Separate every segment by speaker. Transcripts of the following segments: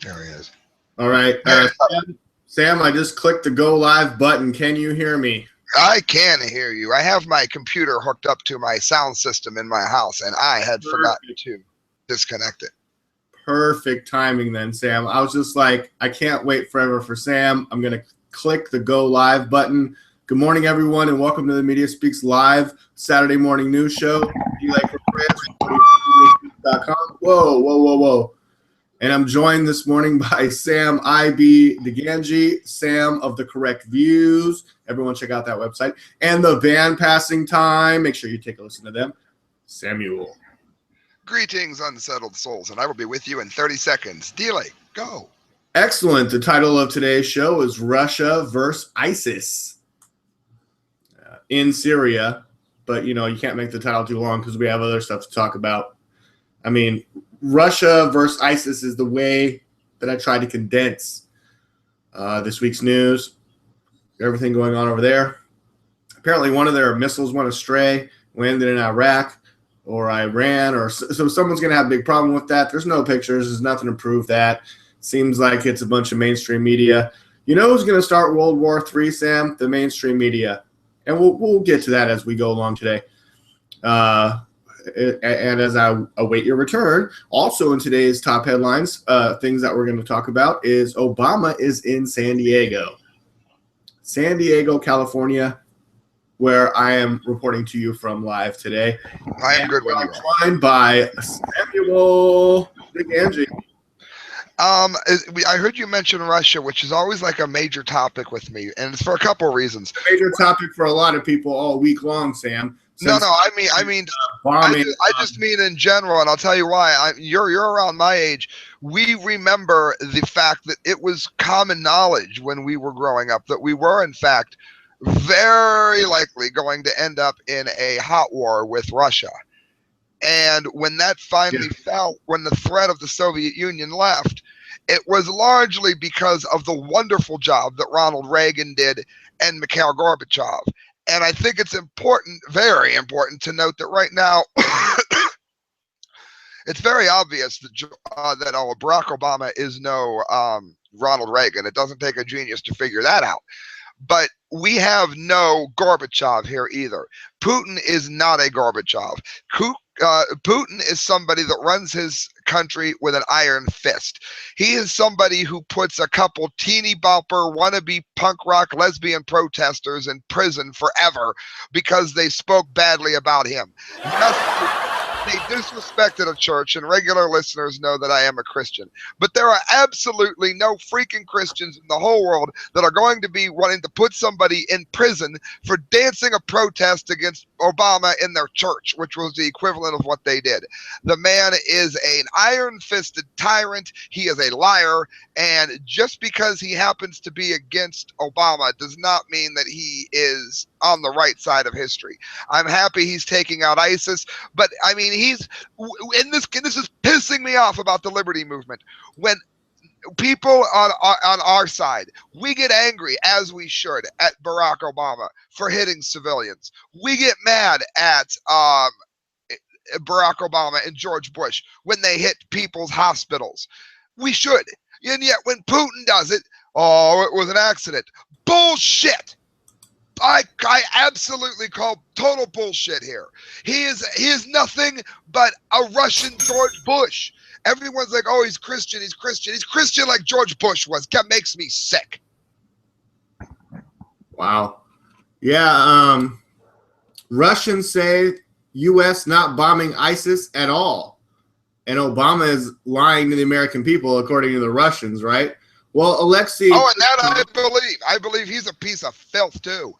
Speaker 1: There he is.
Speaker 2: All right. Sam, I just clicked the go live button. Can you hear me?
Speaker 1: I can hear you. I have my computer hooked up to my sound system in my house, and I had forgotten to disconnect it.
Speaker 2: Perfect timing then, Sam. I was just like, I can't wait forever for Sam. I'm going to click the go live button. Good morning, everyone, and welcome to the Media Speaks Live Saturday morning news show. Be like for friends, mediaspeaks.com. Whoa. And I'm joined this morning by Sam I.B. DeGangi, Sam of the Correct Views. Everyone check out that website. And the band Passing Time. Make sure you take a listen to them. Samuel.
Speaker 1: Greetings, unsettled souls, and I will be with you in 30 seconds. Delay, go.
Speaker 2: Excellent. The title of today's show is Russia versus ISIS in Syria. But, you can't make the title too long because we have other stuff to talk about. I mean, Russia versus ISIS is the way that I tried to condense this week's news, everything going on over there. Apparently one of their missiles went astray, landed in Iraq or Iran, so someone's going to have a big problem with that. There's no pictures. There's nothing to prove that. Seems like it's a bunch of mainstream media. You know who's going to start World War III, Sam? The mainstream media. And we'll get to that as we go along today. And as I await your return, also in today's top headlines, things that we're going to talk about is Obama is in San Diego, California, where I am reporting to you from live today.
Speaker 1: I am good when you
Speaker 2: are. Joined by Samuel DeGangi.
Speaker 1: I heard you mention Russia, which is always like a major topic with me, and it's for a couple of reasons.
Speaker 2: A major topic for a lot of people all week long, Sam.
Speaker 1: I just mean in general, and I'll tell you why. You're around my age. We remember the fact that it was common knowledge when we were growing up that we were, in fact, very likely going to end up in a hot war with Russia. And when that finally fell, when the threat of the Soviet Union left, it was largely because of the wonderful job that Ronald Reagan did and Mikhail Gorbachev. And I think it's important, very important, to note that right now, it's very obvious that Barack Obama is no Ronald Reagan. It doesn't take a genius to figure that out. But we have no Gorbachev here either. Putin is not a Gorbachev. Putin is somebody that runs his country with an iron fist. He is somebody who puts a couple teeny bopper wannabe punk rock lesbian protesters in prison forever because they spoke badly about him. They disrespected a church, and regular listeners know that I am a Christian. But there are absolutely no freaking Christians in the whole world that are going to be wanting to put somebody in prison for dancing a protest against Obama in their church, which was the equivalent of what they did. The man is an iron-fisted tyrant. He is a liar. And just because he happens to be against Obama does not mean that he is on the right side of history. I'm happy he's taking out ISIS, but I mean, this is pissing me off about the liberty movement. When people on our side, we get angry, as we should, at Barack Obama for hitting civilians. We get mad at Barack Obama and George Bush when they hit people's hospitals. We should. And yet when Putin does it, it was an accident. Bullshit. I absolutely call total bullshit here. He is nothing but a Russian George Bush. Everyone's like, oh, he's Christian. He's Christian like George Bush was. That makes me sick.
Speaker 2: Wow. Yeah. Russians say U.S. not bombing ISIS at all. And Obama is lying to the American people, according to the Russians, right? Well, Alexei...
Speaker 1: Oh, and that I believe he's a piece of filth, too.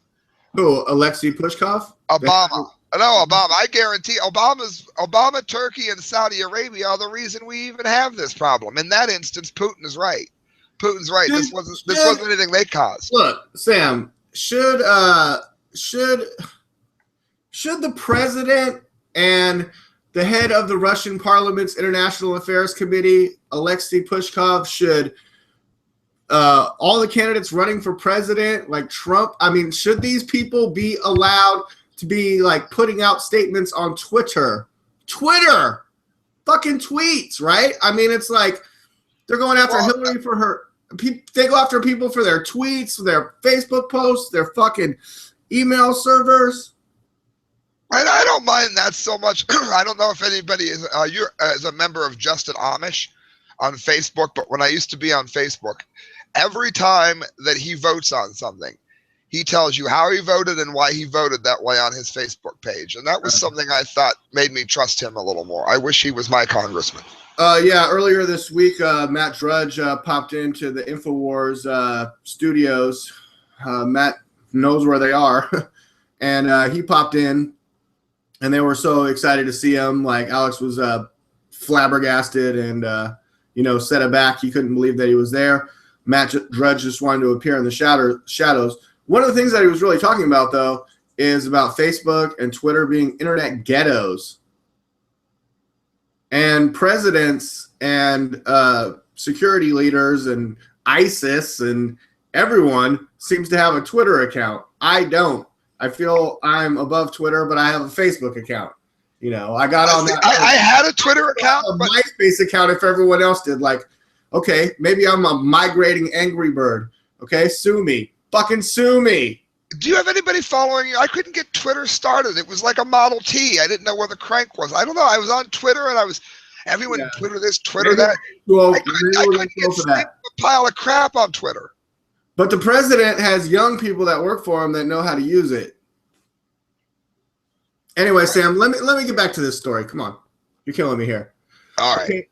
Speaker 2: Who, Alexei Pushkov?
Speaker 1: Obama. No, Obama. I guarantee Obama, Turkey, and Saudi Arabia are the reason we even have this problem. In that instance, Putin is right. Putin's right. This wasn't anything they caused.
Speaker 2: Look, Sam, should the president and the head of the Russian Parliament's International Affairs Committee, Alexei Pushkov, should all the candidates running for president, like Trump, I mean, should these people be allowed to be like putting out statements on Twitter, fucking tweets, right? I mean, it's like They're going after Hillary for her. They go after people for their tweets, their Facebook posts, their fucking email servers.
Speaker 1: I don't mind that so much. I don't know if anybody is as a member of Justin Amish on Facebook, but when I used to be on Facebook, every time that he votes on something, he tells you how he voted and why he voted that way on his Facebook page. And that was something I thought made me trust him a little more. I wish he was my congressman.
Speaker 2: Yeah, earlier this week, Matt Drudge popped into the InfoWars studios. Matt knows where they are. And he popped in, and they were so excited to see him. Like, Alex was flabbergasted and, set it back. He couldn't believe that he was there. Matt Drudge just wanted to appear in the shadows. One of the things that he was really talking about, though, is about Facebook and Twitter being internet ghettos. And presidents and security leaders and ISIS and everyone seems to have a Twitter account. I don't. I feel I'm above Twitter, but I have a Facebook account. I got on that.
Speaker 1: I had a Twitter account.
Speaker 2: A MySpace account if everyone else did. Like, okay, maybe I'm a migrating angry bird. Okay, sue me. Fucking sue me.
Speaker 1: Do you have anybody following you? I couldn't get Twitter started. It was like a Model T. I didn't know where the crank was. I don't know. I was on Twitter and everyone Twitter this, Twitter that.
Speaker 2: Well,
Speaker 1: I couldn't get a pile of crap on Twitter.
Speaker 2: But the president has young people that work for him that know how to use it. Anyway, Sam, let me get back to this story. Come on. You're killing me here.
Speaker 1: All right.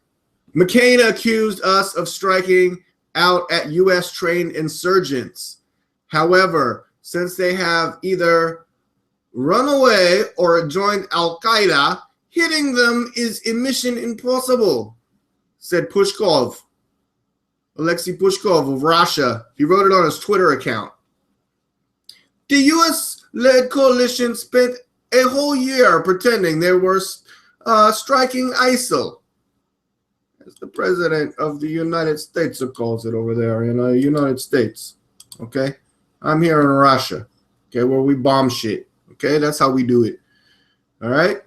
Speaker 2: McCain accused us of striking out at U.S. trained insurgents. However, since they have either run away or joined Al-Qaeda, hitting them is a mission impossible, said Pushkov. Alexei Pushkov of Russia. He wrote it on his Twitter account. The U.S.-led coalition spent a whole year pretending they were striking ISIL. As the president of the United States calls it over there in the United States. Okay? I'm here in Russia, okay, where we bomb shit. Okay, that's how we do it. All right?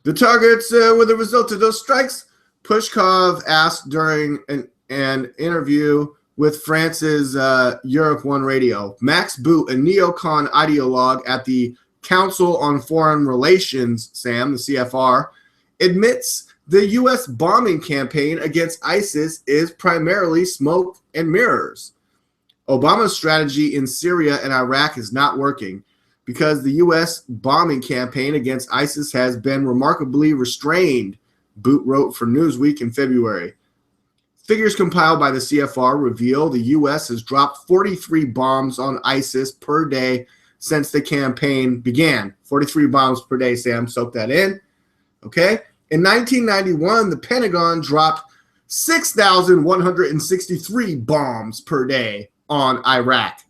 Speaker 2: The targets were the result of those strikes, Pushkov asked during an interview with France's Europe 1 radio. Max Boot, a neocon ideologue at the Council on Foreign Relations, Sam, the CFR, admits the U.S. bombing campaign against ISIS is primarily smoke and mirrors. Obama's strategy in Syria and Iraq is not working because the U.S. bombing campaign against ISIS has been remarkably restrained, Boot wrote for Newsweek in February. Figures compiled by the CFR reveal the U.S. has dropped 43 bombs on ISIS per day since the campaign began. 43 bombs per day, Sam. Soak that in. Okay? In 1991, the Pentagon dropped 6,163 bombs per day on Iraq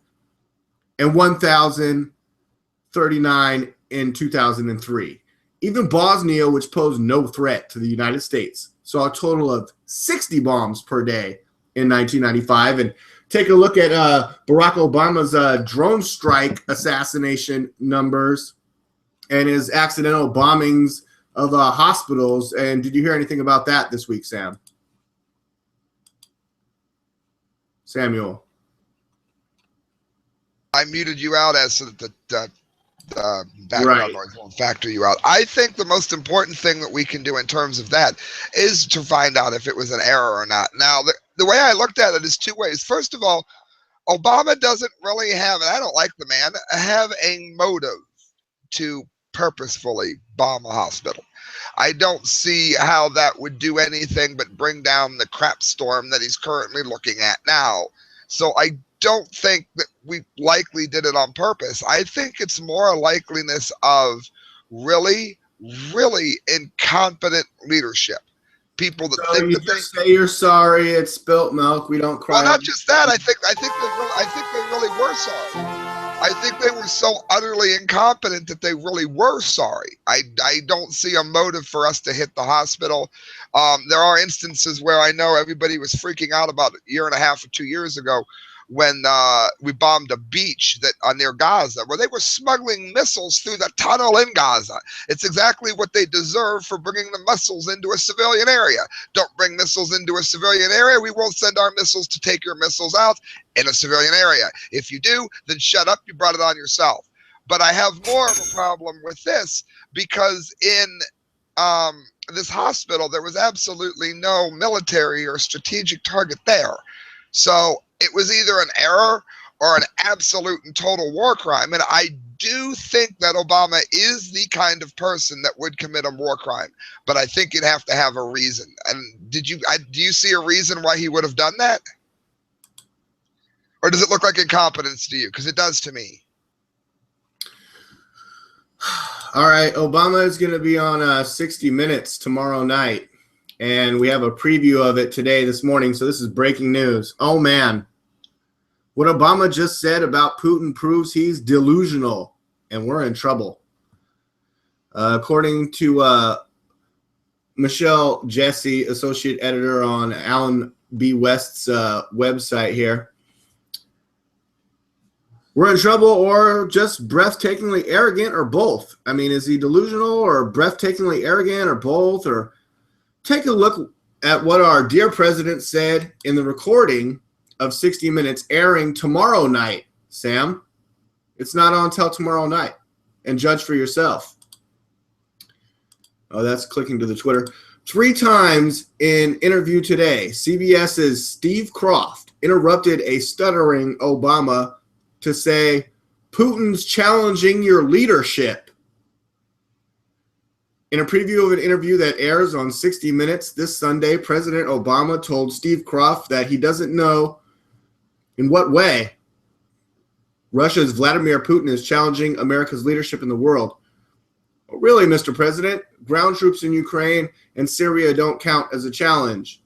Speaker 2: and 1,039 in 2003. Even Bosnia, which posed no threat to the United States, saw a total of 60 bombs per day in 1995. And take a look at Barack Obama's drone strike assassination numbers and his accidental bombings of hospitals. And did you hear anything about that this week, Sam? Samuel.
Speaker 1: I muted you out as so that the background noise won't factor you out. I think the most important thing that we can do in terms of that is to find out if it was an error or not. Now, the way I looked at it is two ways. First of all, Obama doesn't really have, and I don't like the man, have a motive to purposefully bomb a hospital. I don't see how that would do anything but bring down the crap storm that he's currently looking at now. So I don't think that we likely did it on purpose. I think it's more a likeliness of really, really incompetent leadership. People that think
Speaker 2: you
Speaker 1: that
Speaker 2: just say you're sorry, it's spilt milk, we don't cry.
Speaker 1: Well, not just that. I think they really were sorry. I think they were so utterly incompetent that they really were sorry. I don't see a motive for us to hit the hospital. There are instances where I know everybody was freaking out about a year and a half or 2 years ago when we bombed a beach that near Gaza, where they were smuggling missiles through the tunnel in Gaza. It's exactly what they deserve for bringing the missiles into a civilian area. Don't bring missiles into a civilian area. We won't send our missiles to take your missiles out in a civilian area. If you do, then shut up. You brought it on yourself. But I have more of a problem with this because in this hospital, there was absolutely no military or strategic target there. So it was either an error or an absolute and total war crime. And I do think that Obama is the kind of person that would commit a war crime, but I think you'd have to have a reason. And do you see a reason why he would have done that? Or does it look like incompetence to you? Because it does to me.
Speaker 2: All right, Obama is going to be on 60 Minutes tomorrow night, and we have a preview of it this morning, so this is breaking news. Oh, man. What Obama just said about Putin proves he's delusional, and we're in trouble. According to Michelle Jesse, associate editor on Alan B. West's website here, we're in trouble or just breathtakingly arrogant or both. I mean, is he delusional or breathtakingly arrogant or both? Or take a look at what our dear president said in the recording of 60 Minutes airing tomorrow night, Sam. It's not on until tomorrow night. And judge for yourself. Oh, that's clicking to the Twitter. 3 times in interview today, CBS's Steve Kroft interrupted a stuttering Obama to say, Putin's challenging your leadership. In a preview of an interview that airs on 60 Minutes this Sunday, President Obama told Steve Kroft that he doesn't know in what way Russia's Vladimir Putin is challenging America's leadership in the world. Well, really, Mr. President, ground troops in Ukraine and Syria don't count as a challenge.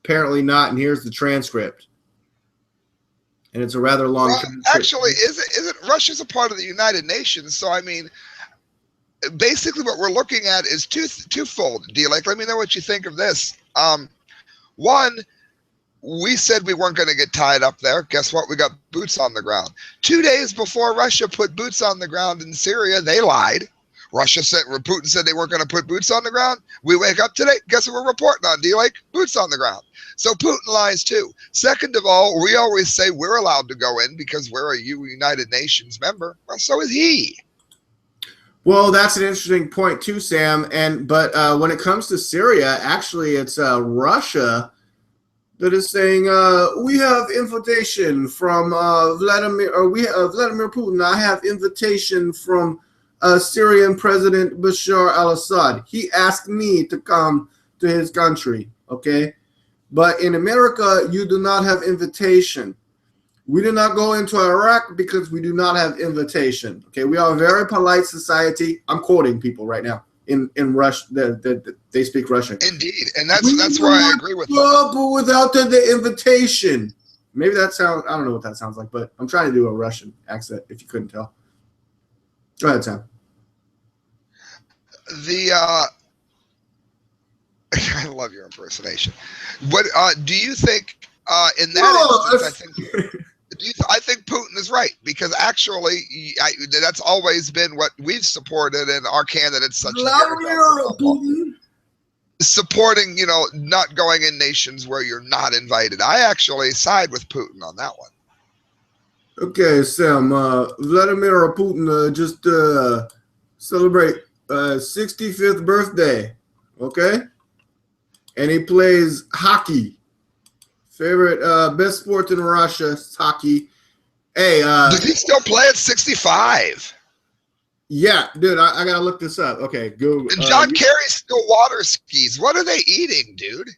Speaker 2: Apparently not, and here's the transcript. And it's a rather long transcript.
Speaker 1: Actually, isn't Russia's a part of the United Nations? So, I mean, basically what we're looking at is twofold. D-Lake, let me know what you think of this. One, we said we weren't going to get tied up there. Guess what? We got boots on the ground. 2 days before Russia put boots on the ground in Syria, they lied. Putin said they weren't going to put boots on the ground. We wake up today. Guess what we're reporting on, D-Lake? Boots on the ground. So Putin lies too. Second of all, we always say we're allowed to go in because we're a United Nations member. Well, so is he.
Speaker 2: Well, that's an interesting point too, Sam. But when it comes to Syria, actually, it's Russia that is saying we have invitation from Vladimir Putin. I have invitation from Syrian President Bashar al-Assad. He asked me to come to his country. Okay, but in America, you do not have invitation. We do not go into Iraq because we do not have invitation. Okay, we are a very polite society. I'm quoting people right now in Russia. They speak Russian.
Speaker 1: Indeed, and that's where I agree with
Speaker 2: them. But without the invitation, maybe that sounds. I don't know what that sounds like, but I'm trying to do a Russian accent. If you couldn't tell, go ahead, Sam.
Speaker 1: I love your impersonation. What do you think? In that instance, I think Putin is right because actually, that's always been what we've supported, and our candidates such as Putin supporting, not going in nations where you're not invited. I actually side with Putin on that one.
Speaker 2: Okay, Sam. Vladimir Putin just celebrate 65th birthday. Okay, and he plays hockey. Favorite best sport in Russia is hockey. Hey,
Speaker 1: does he still play at 65?
Speaker 2: Yeah, dude, I gotta look this up. Okay, go.
Speaker 1: And John Kerry still water skis. What are they eating, dude?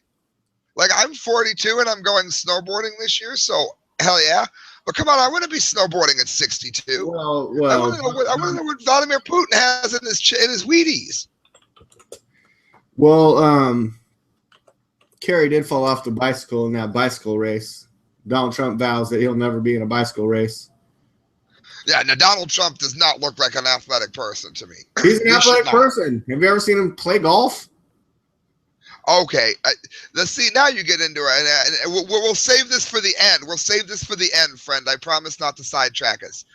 Speaker 1: Like, I'm 42 and I'm going snowboarding this year, so hell yeah. But come on, I want to be snowboarding at 62.
Speaker 2: Well,
Speaker 1: I want to know what Vladimir Putin has in his Wheaties.
Speaker 2: Well, Kerry did fall off the bicycle in that bicycle race. Donald Trump vows that he'll never be in a bicycle race.
Speaker 1: Yeah, now Donald Trump does not look like an athletic person to me.
Speaker 2: He's an athletic person. Have you ever seen him play golf?
Speaker 1: Okay, let's see. Now you get into it, and we'll save this for the end. We'll save this for the end, friend. I promise not to sidetrack us.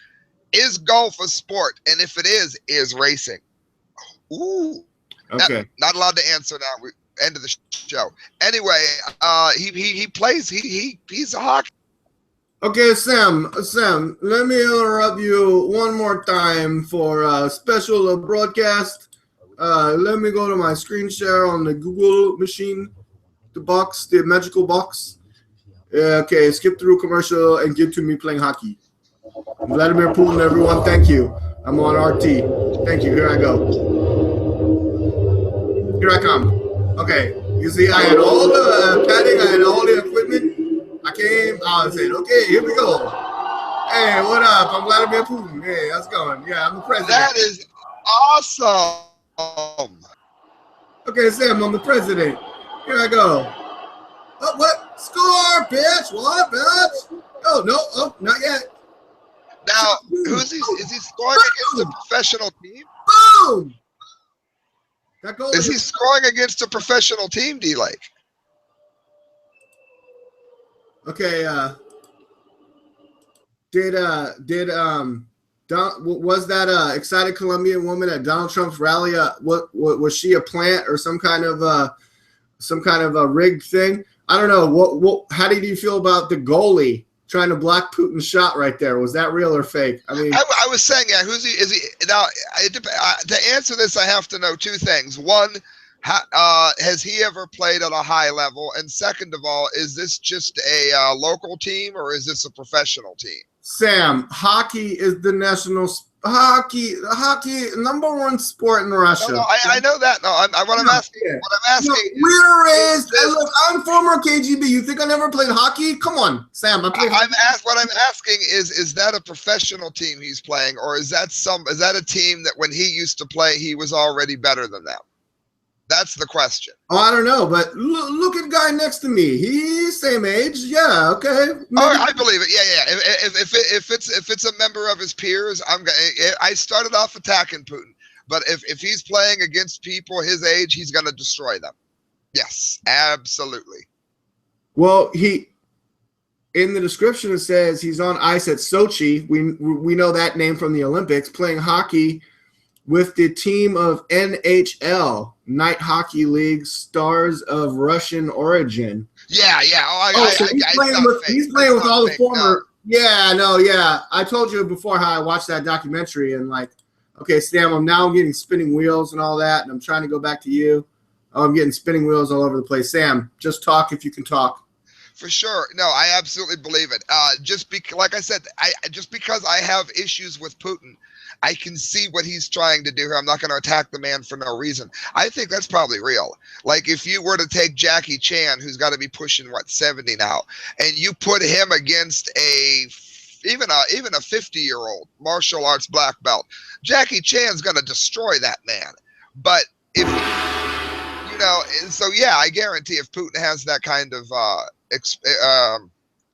Speaker 1: Is golf a sport? And if it is racing? Ooh,
Speaker 2: Okay.
Speaker 1: not allowed to answer now. End of the show. Anyway, he plays. He's a hockey.
Speaker 2: Okay, Sam, let me interrupt you one more time for a special broadcast. Let me go to my screen share on the Google machine, the magical box. Okay, skip through commercial and get to me playing hockey. Vladimir Putin, everyone, thank you. I'm on RT. Thank you. Here I go. Here I come. Okay, you see, I had all the padding, I had all the equipment. I came, I said, okay, here we go. Hey, what up? I'm Vladimir Putin. Hey, how's it going? Yeah, I'm the president.
Speaker 1: That is awesome.
Speaker 2: Okay, Sam, I'm the president. Here I go. Oh, what? Score, bitch. What, bitch? Oh, no. Oh, not yet.
Speaker 1: Now, is he scoring against a professional team?
Speaker 2: Boom! That goal
Speaker 1: is he scoring against a professional team, D-Lake?
Speaker 2: Okay, was that excited Colombian woman at Donald Trump's rally? What was she, a plant or some kind of a rigged thing? I don't know. How did you feel about the goalie trying to block Putin's shot right there? Was that real or fake? I mean,
Speaker 1: I was saying, yeah. Who's he? Is he now? To answer this, I have to know two things. One, has he ever played at a high level? And second of all, is this just a local team or is this a professional team?
Speaker 2: Sam, hockey is the national hockey number one sport in Russia.
Speaker 1: No, I know that. No, what I'm asking.
Speaker 2: We're raised. Look, I'm former KGB. You think I never played hockey? Come on, Sam.
Speaker 1: What I'm asking is that a professional team he's playing, or is that a team that when he used to play he was already better than them? That's the question.
Speaker 2: Oh, I don't know, but look at the guy next to me. He's same age. Yeah, okay. Maybe.
Speaker 1: Oh, I believe it. Yeah. If it's a member of his peers, I started off attacking Putin, but if he's playing against people his age, he's going to destroy them. Yes, absolutely.
Speaker 2: Well, in the description it says he's on ice at Sochi. We know that name from the Olympics, playing hockey with the team of NHL, Night Hockey League, Stars of Russian origin.
Speaker 1: Yeah.
Speaker 2: He's playing with all the former. No. Yeah. I told you before how I watched that documentary and okay, Sam, I'm getting spinning wheels and all that, and I'm trying to go back to you. Oh, I'm getting spinning wheels all over the place. Sam, just talk if you can talk.
Speaker 1: For sure. No, I absolutely believe it. Like I said, just because I have issues with Putin, I can see what he's trying to do here. I'm not going to attack the man for no reason. I think that's probably real. Like if you were to take Jackie Chan, who's got to be pushing 70 now, and you put him against even a 50-year-old martial arts black belt, Jackie Chan's going to destroy that man. But if so yeah, I guarantee if Putin has that kind of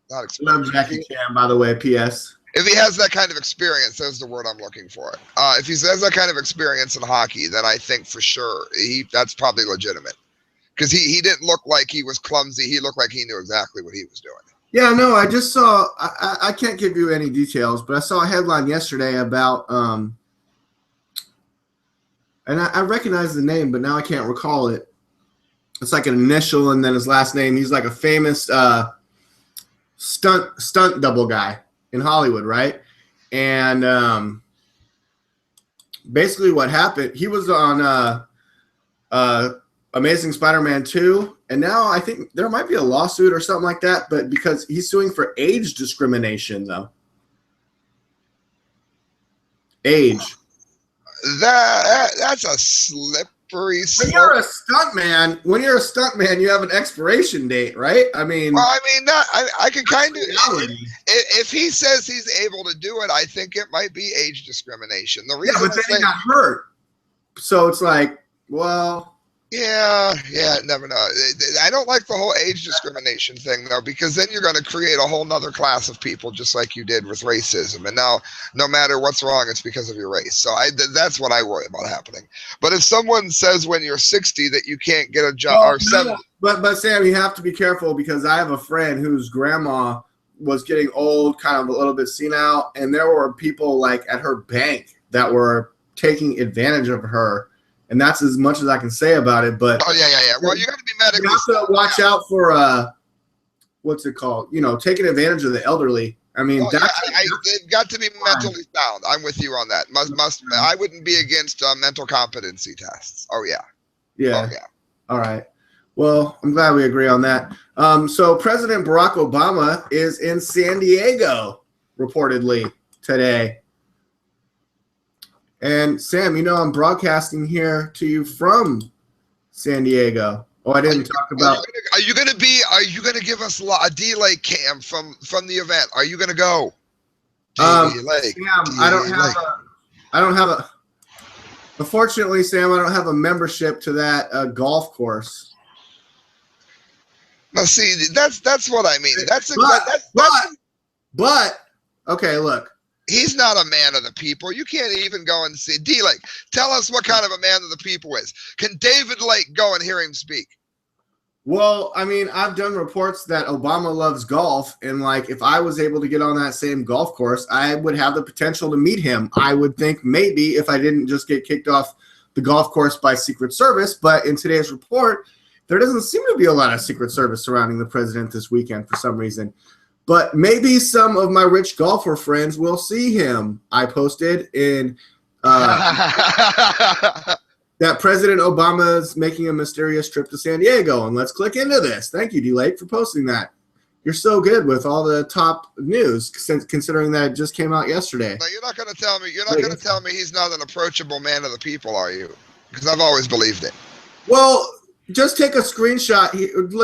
Speaker 2: love Jackie Chan, by the way. P.S.
Speaker 1: If he has that kind of experience, that's the word I'm looking for. If he has that kind of experience in hockey, then I think for sure that's probably legitimate. Because he didn't look like he was clumsy. He looked like he knew exactly what he was doing.
Speaker 2: Yeah, no, I just saw – I can't give you any details, but I saw a headline yesterday about and I recognize the name, but now I can't recall it. It's like an initial and then his last name. He's like a famous stunt double guy in Hollywood, right? And basically what happened, he was on Amazing Spider-Man 2, and now I think there might be a lawsuit or something like that, but because he's suing for age discrimination, though. Age.
Speaker 1: That's a slippery slope.
Speaker 2: When you're a stuntman, you have an expiration date, right? I mean,
Speaker 1: I can kind of. If he says he's able to do it, I think it might be age discrimination. The reason,
Speaker 2: but then he got hurt, so it's like, well.
Speaker 1: Yeah, never know. I don't like the whole age discrimination thing though, because then you're going to create a whole nother class of people, just like you did with racism. And now, no matter what's wrong, it's because of your race. So that's what I worry about happening. But if someone says when you're 60 that you can't get a job,
Speaker 2: Well,
Speaker 1: or 70,
Speaker 2: but Sam, you have to be careful because I have a friend whose grandma was getting old, kind of a little bit senile, and there were people like at her bank that were taking advantage of her. And that's as much as I can say about it. But
Speaker 1: oh yeah. Well, you got to be medically.
Speaker 2: you have to watch out for what's it called? Taking advantage of the elderly. I mean,
Speaker 1: they've got to be mentally sound. I'm with you on that. I wouldn't be against mental competency tests. Oh yeah.
Speaker 2: Yeah. All right. Well, I'm glad we agree on that. So President Barack Obama is in San Diego reportedly today. And Sam, I'm broadcasting here to you from San Diego. Oh, I didn't talk about.
Speaker 1: Are you going to give us a delay cam from the event? Are you going to go?
Speaker 2: Sam, I don't have a. Unfortunately, Sam, I don't have a membership to that golf course.
Speaker 1: Now, see, that's what I mean.
Speaker 2: But okay, look.
Speaker 1: He's not a man of the people. You can't even go and see D-Lake. Tell us what kind of a man of the people is. Can David Lake go and hear him speak?
Speaker 2: Well, I mean, I've done reports that Obama loves golf, and like if I was able to get on that same golf course, I would have the potential to meet him. I would think maybe if I didn't just get kicked off the golf course by Secret Service, but in today's report, there doesn't seem to be a lot of Secret Service surrounding the president this weekend for some reason. But maybe some of my rich golfer friends will see him. I posted in that President Obama is making a mysterious trip to San Diego. And let's click into this. Thank you, D-Lake, for posting that. You're so good with all the top news, considering that it just came out yesterday.
Speaker 1: No, you're not going to tell me. You're not going to tell me he's not an approachable man of the people, are you? Because I've always believed it.
Speaker 2: Well, just take a screenshot.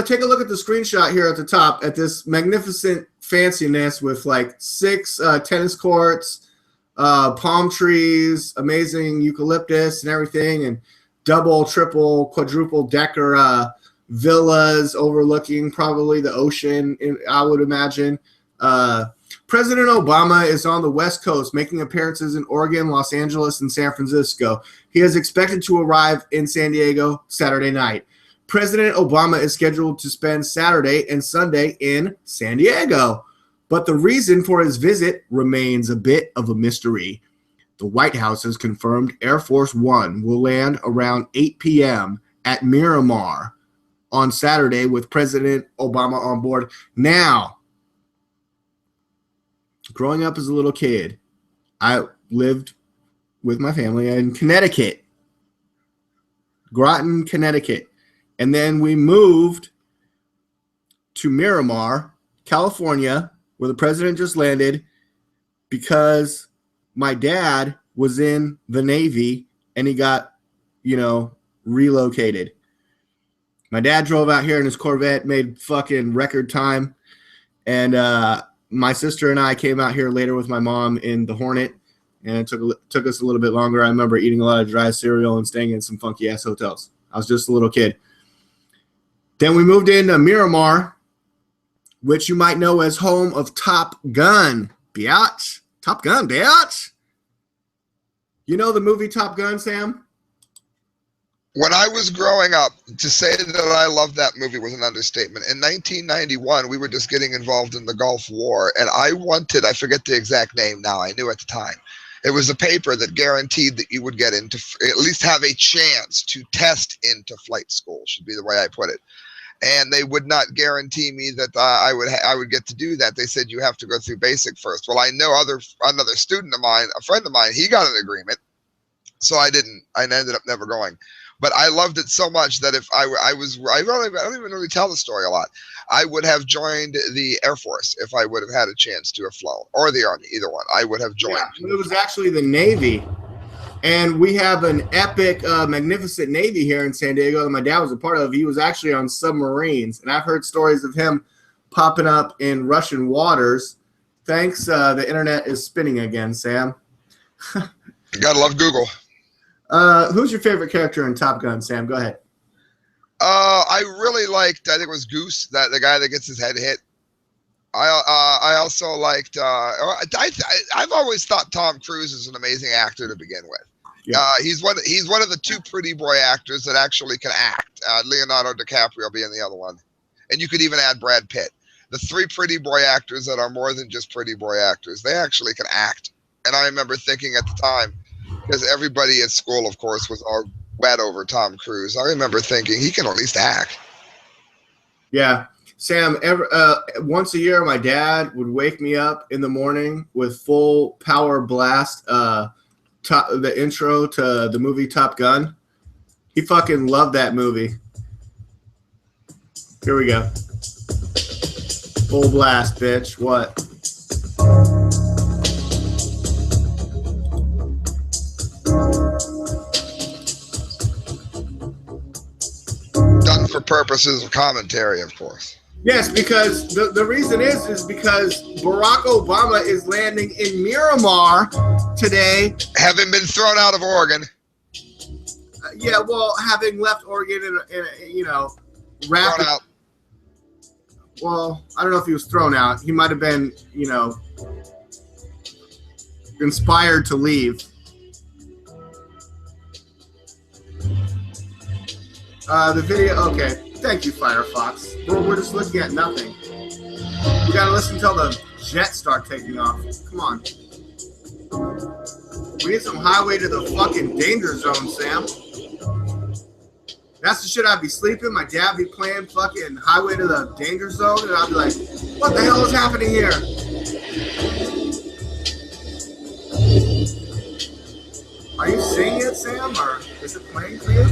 Speaker 2: Take a look at the screenshot here at the top at this magnificent fanciness with like 6 tennis courts, palm trees, amazing eucalyptus and everything, and double, triple, quadruple decker villas overlooking probably the ocean, I would imagine. President Obama is on the West Coast, making appearances in Oregon, Los Angeles, and San Francisco. He is expected to arrive in San Diego Saturday night. President Obama is scheduled to spend Saturday and Sunday in San Diego, but the reason for his visit remains a bit of a mystery. The White House has confirmed Air Force One will land around 8 p.m. at Miramar on Saturday with President Obama on board. Now, growing up as a little kid, I lived with my family in Connecticut, Groton, Connecticut. And then we moved to Miramar, California, where the president just landed, because my dad was in the Navy and he got, relocated. My dad drove out here in his Corvette, made fucking record time. And my sister and I came out here later with my mom in the Hornet. And it took us a little bit longer. I remember eating a lot of dry cereal and staying in some funky-ass hotels. I was just a little kid. Then we moved into Miramar, which you might know as home of Top Gun, biatch. Top Gun, biatch. You know the movie Top Gun, Sam?
Speaker 1: When I was growing up, to say that I loved that movie was an understatement. In 1991, we were just getting involved in the Gulf War, and I forget the exact name now, I knew at the time. It was a paper that guaranteed that you would get into, at least have a chance to test into flight school, should be the way I put it. And they would not guarantee me that I would get to do that. They said you have to go through basic first. Well, I know another student of mine, a friend of mine, he got an agreement, so I didn't. I ended up never going. But I loved it so much that if I don't even really tell the story a lot. I would have joined the Air Force if I would have had a chance to have flown, or the Army, either one. I would have joined.
Speaker 2: Yeah, it was actually the Navy. And we have an epic, magnificent Navy here in San Diego that my dad was a part of. He was actually on submarines. And I've heard stories of him popping up in Russian waters. Thanks. The internet is spinning again, Sam.
Speaker 1: You gotta love Google.
Speaker 2: Who's your favorite character in Top Gun, Sam? Go ahead.
Speaker 1: I really liked. I think it was Goose, that the guy that gets his head hit. I also liked. I've always thought Tom Cruise is an amazing actor to begin with.
Speaker 2: Yeah.
Speaker 1: He's one of the two pretty boy actors that actually can act. Leonardo DiCaprio being the other one, and you could even add Brad Pitt. The three pretty boy actors that are more than just pretty boy actors. They actually can act. And I remember thinking at the time, because everybody at school, of course, was all wet over Tom Cruise. I remember thinking he can at least act.
Speaker 2: Yeah. Sam, once a year, my dad would wake me up in the morning with full power blast the intro to the movie Top Gun. He fucking loved that movie. Here we go. Full blast, bitch. What?
Speaker 1: Done for purposes of commentary, of course.
Speaker 2: Yes, because the reason is because Barack Obama is landing in Miramar today.
Speaker 1: Having been thrown out of Oregon.
Speaker 2: Yeah, well, having left Oregon in
Speaker 1: Thrown out.
Speaker 2: Well, I don't know if he was thrown out. He might have been, inspired to leave. The video, okay. Thank you, Firefox. We're just looking at nothing. You gotta listen until the jets start taking off. Come on. We need some highway to the fucking danger zone, Sam. That's the shit I'd be sleeping. My dad be playing fucking highway to the danger zone, and I'd be like, what the hell is happening here? Are you seeing it, Sam, or is it playing for you?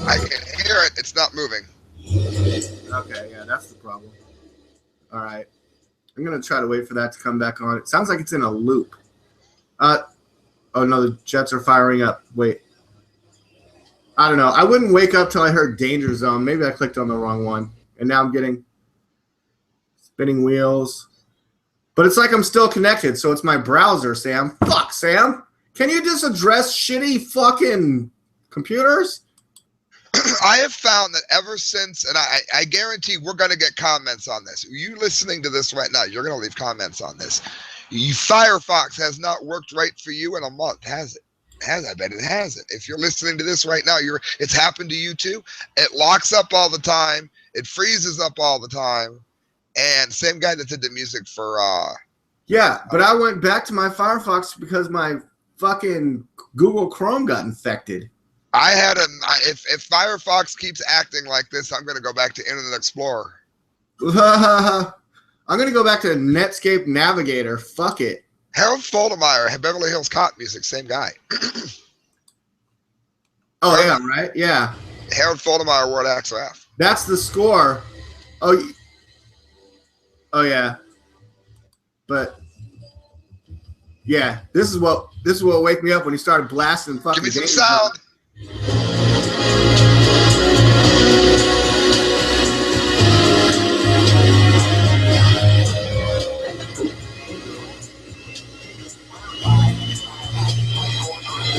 Speaker 1: I can hear it. It's not moving.
Speaker 2: Okay, yeah, that's the problem. All right. I'm going to try to wait for that to come back on. It sounds like it's in a loop. Oh, no, the jets are firing up. Wait. I don't know. I wouldn't wake up till I heard Danger Zone. Maybe I clicked on the wrong one. And now I'm getting spinning wheels. But it's like I'm still connected, so it's my browser, Sam. Fuck, Sam. Can you just address shitty fucking computers?
Speaker 1: I have found that ever since, and I guarantee we're going to get comments on this. You listening to this right now, you're going to leave comments on this. Firefox has not worked right for you in a month, has it? I bet it hasn't. If you're listening to this right now, it's happened to you too. It locks up all the time. It freezes up all the time. And same guy that did the music for
Speaker 2: yeah, but I went back to my Firefox because my fucking Google Chrome got infected.
Speaker 1: I had if Firefox keeps acting like this, I'm going to go back to Internet Explorer.
Speaker 2: I'm going to go back to Netscape Navigator. Fuck it.
Speaker 1: Harold Faltermeyer, Beverly Hills Cop music, same guy.
Speaker 2: Oh, yeah, right? Yeah.
Speaker 1: Harold Faltermeyer, Word XF.
Speaker 2: That's the score. Oh, yeah. But, yeah, this is what wake me up when he started blasting fucking.
Speaker 1: Give me some sound.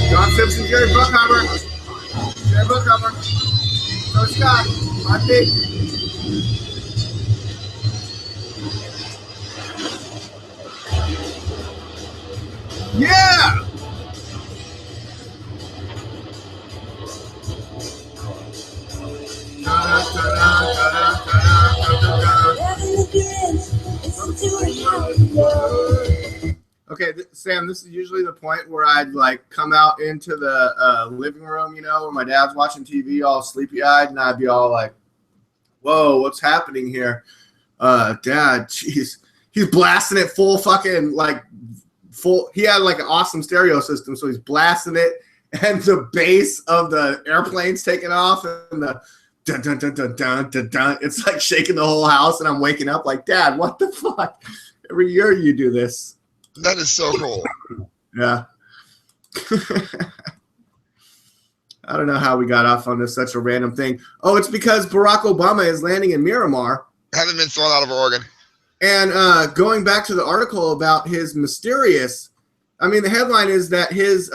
Speaker 2: John Simpson, Jerry Bruckheimer. So Scott, my big. Yeah! Okay, Sam, this is usually the point where I'd like come out into the living room, where my dad's watching TV all sleepy-eyed, and I'd be all like, whoa, what's happening here? Dad, jeez. He's blasting it full fucking, he had like an awesome stereo system, so he's blasting it, and the bass of the airplane's taking off, and the dun dun dun dun dun dun dun. It's like shaking the whole house, and I'm waking up like, Dad, what the fuck? Every year you do this.
Speaker 1: That is so cool.
Speaker 2: Yeah. I don't know how we got off on such a random thing. Oh, it's because Barack Obama is landing in Miramar.
Speaker 1: Haven't been thrown out of Oregon.
Speaker 2: And going back to the article about his mysterious, the headline is that his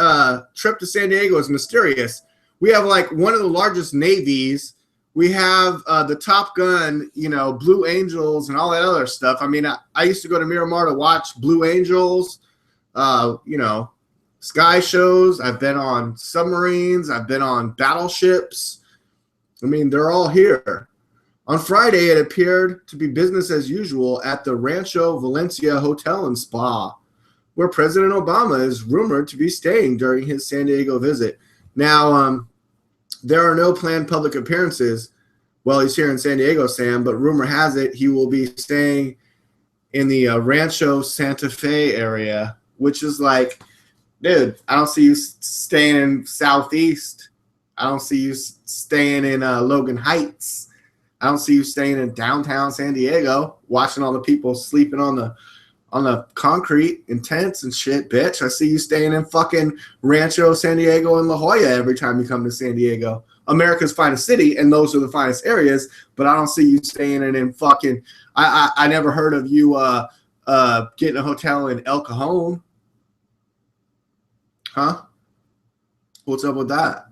Speaker 2: trip to San Diego is mysterious, We have like one of the largest navies. We have the Top Gun, Blue Angels and all that other stuff. I mean, I used to go to Miramar to watch Blue Angels, sky shows. I've been on submarines. I've been on battleships. I mean, they're all here. On Friday, it appeared to be business as usual at the Rancho Valencia Hotel and Spa, where President Obama is rumored to be staying during his San Diego visit. Now, there are no planned public appearances while he's here in San Diego, Sam, but rumor has it he will be staying in the Rancho Santa Fe area, which is like, dude, I don't see you staying in Southeast. I don't see you staying in Logan Heights. I don't see you staying in downtown San Diego, watching all the people sleeping on the concrete in tents and shit, bitch. I see you staying in fucking Rancho San Diego and La Jolla every time you come to San Diego. America's finest city, and those are the finest areas, but I don't see you staying in fucking I never heard of you getting a hotel in El Cajon. Huh? What's up with that?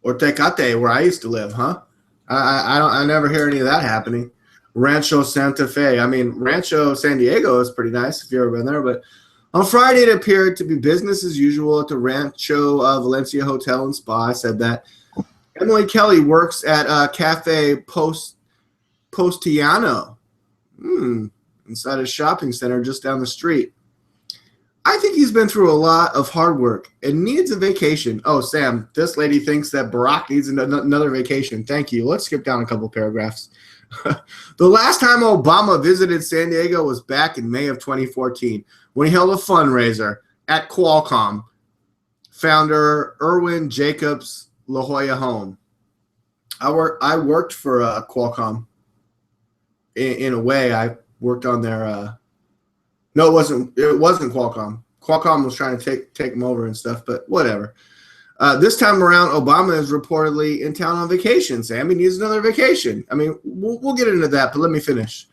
Speaker 2: Or Tecate, where I used to live, huh? I never hear any of that happening. Rancho Santa Fe. I mean, Rancho San Diego is pretty nice if you've ever been there. But on Friday, it appeared to be business as usual at the Rancho Valencia Hotel and Spa. I said that. Emily Kelly works at Cafe Postiano inside a shopping center just down the street. I think he's been through a lot of hard work and needs a vacation. Oh, Sam, this lady thinks that Barack needs another vacation. Thank you. Let's skip down a couple paragraphs. The last time Obama visited San Diego was back in May of 2014 when he held a fundraiser at Qualcomm founder Irwin Jacobs' La Jolla home. I worked for Qualcomm. In a way, I worked on their no, it wasn't Qualcomm. Qualcomm was trying to take them over and stuff, but whatever. This time around, Obama is reportedly in town on vacation. Sam, he needs another vacation. I mean, we'll get into that, but let me finish.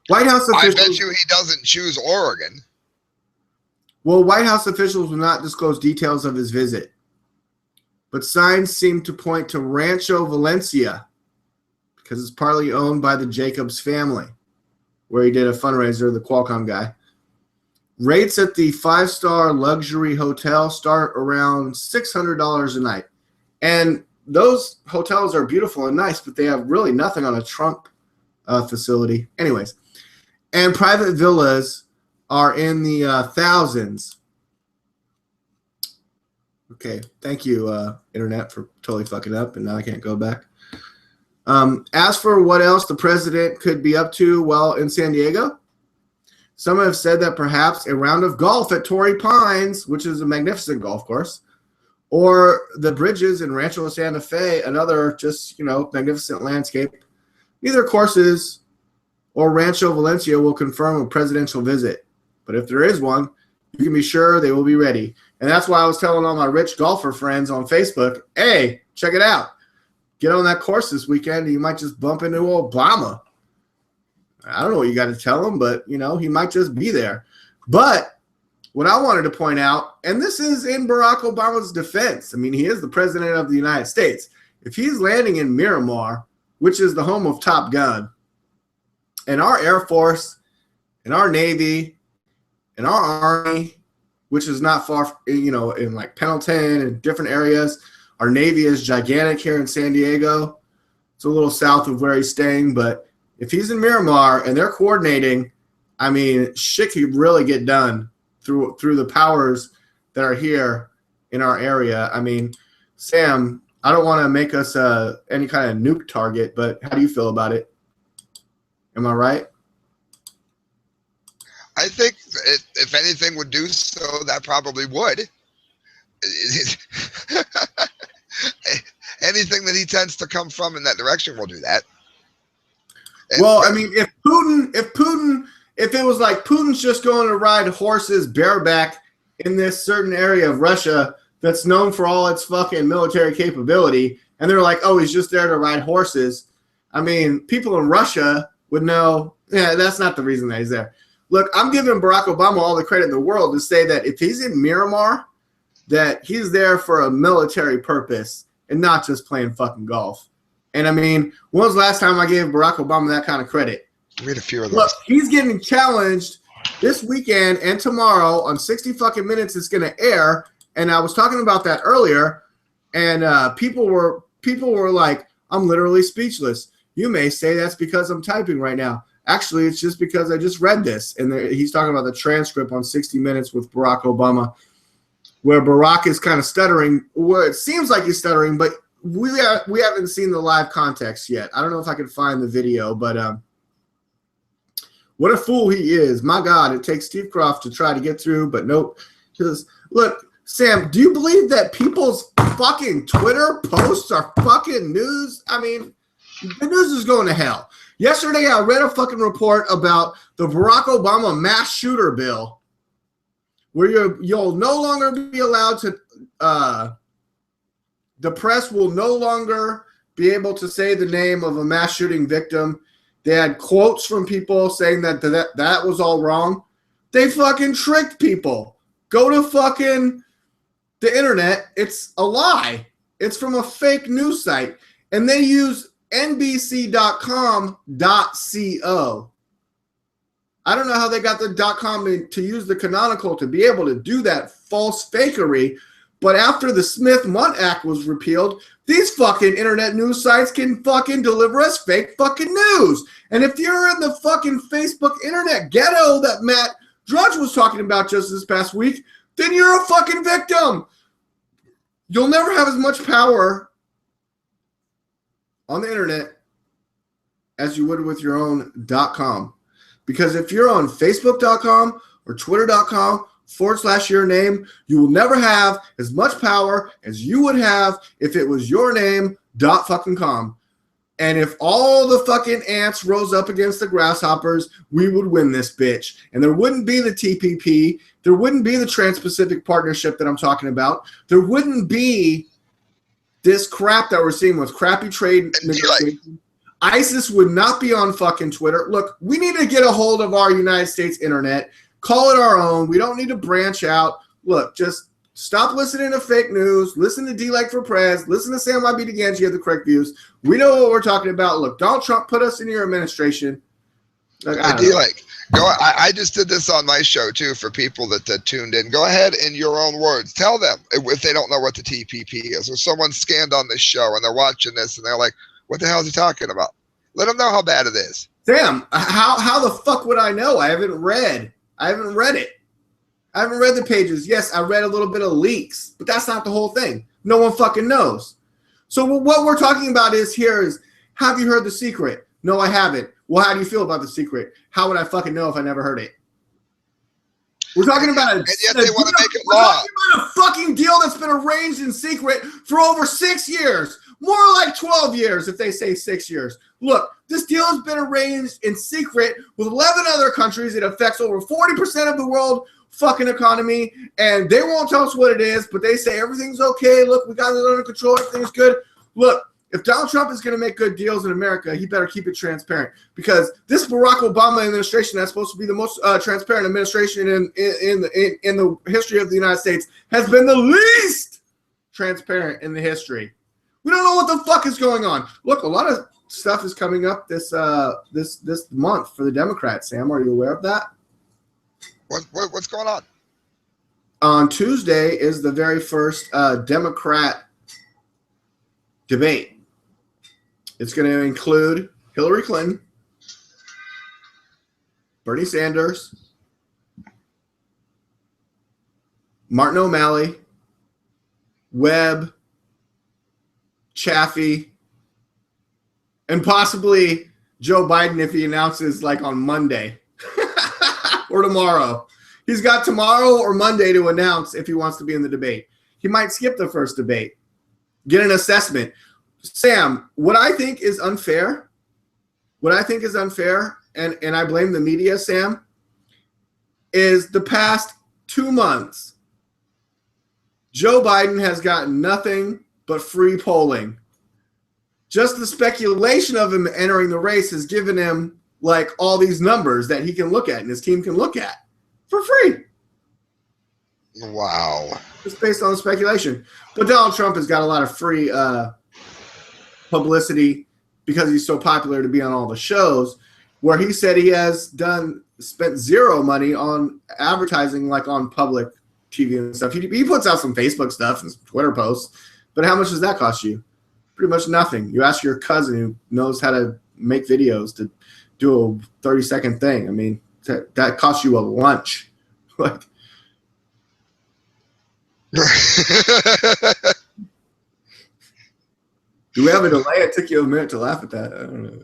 Speaker 2: White House officials.
Speaker 1: I bet you he doesn't choose Oregon.
Speaker 2: Well, White House officials will not disclose details of his visit, but signs seem to point to Rancho Valencia because it's partly owned by the Jacobs family, where he did a fundraiser, the Qualcomm guy. Rates at the 5-star luxury hotel start around $600 a night. And those hotels are beautiful and nice, but they have really nothing on a Trump facility. Anyways, and private villas are in the thousands. Okay, thank you, Internet, for totally fucking up, and now I can't go back. As for what else the president could be up to while in San Diego, some have said that perhaps a round of golf at Torrey Pines, which is a magnificent golf course, or the bridges in Rancho Santa Fe, another just, magnificent landscape. Neither courses or Rancho Valencia will confirm a presidential visit. But if there is one, you can be sure they will be ready. And that's why I was telling all my rich golfer friends on Facebook, hey, check it out. Get on that course this weekend, and you might just bump into Obama. I don't know what you got to tell him, but, he might just be there. But what I wanted to point out, and this is in Barack Obama's defense. I mean, he is the president of the United States. If he's landing in Miramar, which is the home of Top Gun, and our Air Force, and our Navy, and our Army, which is not far, in like Pendleton and different areas. Our Navy is gigantic here in San Diego. It's a little south of where he's staying, but if he's in Miramar and they're coordinating, I mean, shit could really get done through the powers that are here in our area. I mean, Sam, I don't want to make us any kind of nuke target, but how do you feel about it? Am I right?
Speaker 1: I think if anything would do so, that probably would. Anything that he tends to come from in that direction will do that.
Speaker 2: Well, I mean, if it was like Putin's just going to ride horses bareback in this certain area of Russia that's known for all its fucking military capability, and they're like, oh, he's just there to ride horses. I mean, people in Russia would know, yeah, that's not the reason that he's there. Look, I'm giving Barack Obama all the credit in the world to say that if he's in Miramar, that he's there for a military purpose and not just playing fucking golf. And I mean, when was the last time I gave Barack Obama that kind of credit?
Speaker 1: We had a few of those.
Speaker 2: Look, he's getting challenged this weekend and tomorrow on 60 fucking Minutes. It's going to air, and I was talking about that earlier, and people were like, "I'm literally speechless." You may say that's because I'm typing right now. Actually, it's just because I just read this, and he's talking about the transcript on 60 Minutes with Barack Obama, where Barack is kind of stuttering. Where it seems like he's stuttering, but we haven't seen the live context yet. I don't know if I can find the video, but what a fool he is. My God, it takes Steve Croft to try to get through, but nope. Just, look, Sam, do you believe that people's fucking Twitter posts are fucking news? I mean, the news is going to hell. Yesterday, I read a fucking report about the Barack Obama mass shooter bill, where you'll no longer be allowed to the press will no longer be able to say the name of a mass shooting victim. They had quotes from people saying that was all wrong. They fucking tricked people. Go to fucking the internet. It's a lie. It's from a fake news site. And they use NBC.com.co. I don't know how they got the .com to use the canonical to be able to do that false fakery. But after the Smith-Mundt Act was repealed, these fucking internet news sites can fucking deliver us fake fucking news. And if you're in the fucking Facebook internet ghetto that Matt Drudge was talking about just this past week, then you're a fucking victim. You'll never have as much power on the internet as you would with your own .com. Because if you're on Facebook.com or Twitter.com/your name, you will never have as much power as you would have if it was your name .com. And if all the fucking ants rose up against the grasshoppers, we would win this bitch. And there wouldn't be the TPP. There wouldn't be the Trans-Pacific Partnership that I'm talking about. There wouldn't be this crap that we're seeing with crappy trade negotiations. ISIS would not be on fucking Twitter. Look, we need to get a hold of our United States internet. Call it our own. We don't need to branch out. Look, just stop listening to fake news. Listen to D-Like for Prez. Listen to Sam YB again. You have the correct views. We know what we're talking about. Look, Donald Trump put us in your administration. Like,
Speaker 1: D-Like, I just did this on my show, too, for people that tuned in. Go ahead in your own words. Tell them if they don't know what the TPP is. Or someone scanned on this show and they're watching this and they're like, what the hell is he talking about? Let them know how bad it is.
Speaker 2: Sam, how the fuck would I know? I haven't read it. I haven't read the pages. Yes, I read a little bit of leaks, but that's not the whole thing. No one fucking knows. So what we're talking about is, have you heard The Secret? No, I haven't. Well, how do you feel about The Secret? How would I fucking know if I never heard it? We're talking about
Speaker 1: and yet they want to make it law.
Speaker 2: We're talking about a fucking deal that's been arranged in secret for over 6 years. More like 12 years if they say 6 years. Look, this deal has been arranged in secret with 11 other countries. It affects over 40% of the world fucking economy, and they won't tell us what it is, but they say everything's okay. Look, we got it under control. Everything's good. Look, if Donald Trump is going to make good deals in America, he better keep it transparent, because this Barack Obama administration, that's supposed to be the most transparent administration in the history of the United States, has been the least transparent in the history. We don't know what the fuck is going on. Look, a lot of stuff is coming up this month for the Democrats. Sam, are you aware of that?
Speaker 1: What's going on?
Speaker 2: On Tuesday is the very first Democrat debate. It's going to include Hillary Clinton, Bernie Sanders, Martin O'Malley, Webb, Chaffee, and possibly Joe Biden if he announces like on Monday or tomorrow. He's got tomorrow or Monday to announce if he wants to be in the debate. He might skip the first debate. Get an assessment. Sam, what I think is unfair, and I blame the media, Sam, is the past 2 months, Joe Biden has gotten nothing but free polling. Just the speculation of him entering the race has given him like all these numbers that he can look at and his team can look at for free.
Speaker 1: Wow.
Speaker 2: It's based on speculation. But Donald Trump has got a lot of free publicity because he's so popular to be on all the shows, where he said he has spent zero money on advertising, like on public TV and stuff. He puts out some Facebook stuff and some Twitter posts, but how much does that cost you? Pretty much nothing. You ask your cousin who knows how to make videos to do a 30-second thing. I mean, that costs you a lunch. Like, do we have a delay? It took you a minute to laugh at that. I don't know.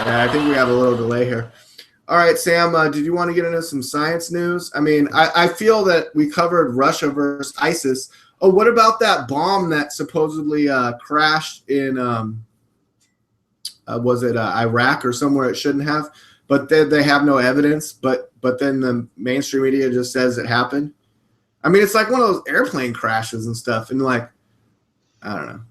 Speaker 2: I think we have a little delay here. All right, Sam, did you want to get into some science news? I mean, I feel that we covered Russia versus ISIS. Oh, what about that bomb that supposedly crashed in, was it Iraq or somewhere it shouldn't have? But they have no evidence, but then the mainstream media just says it happened. I mean, it's like one of those airplane crashes and stuff, and like, I don't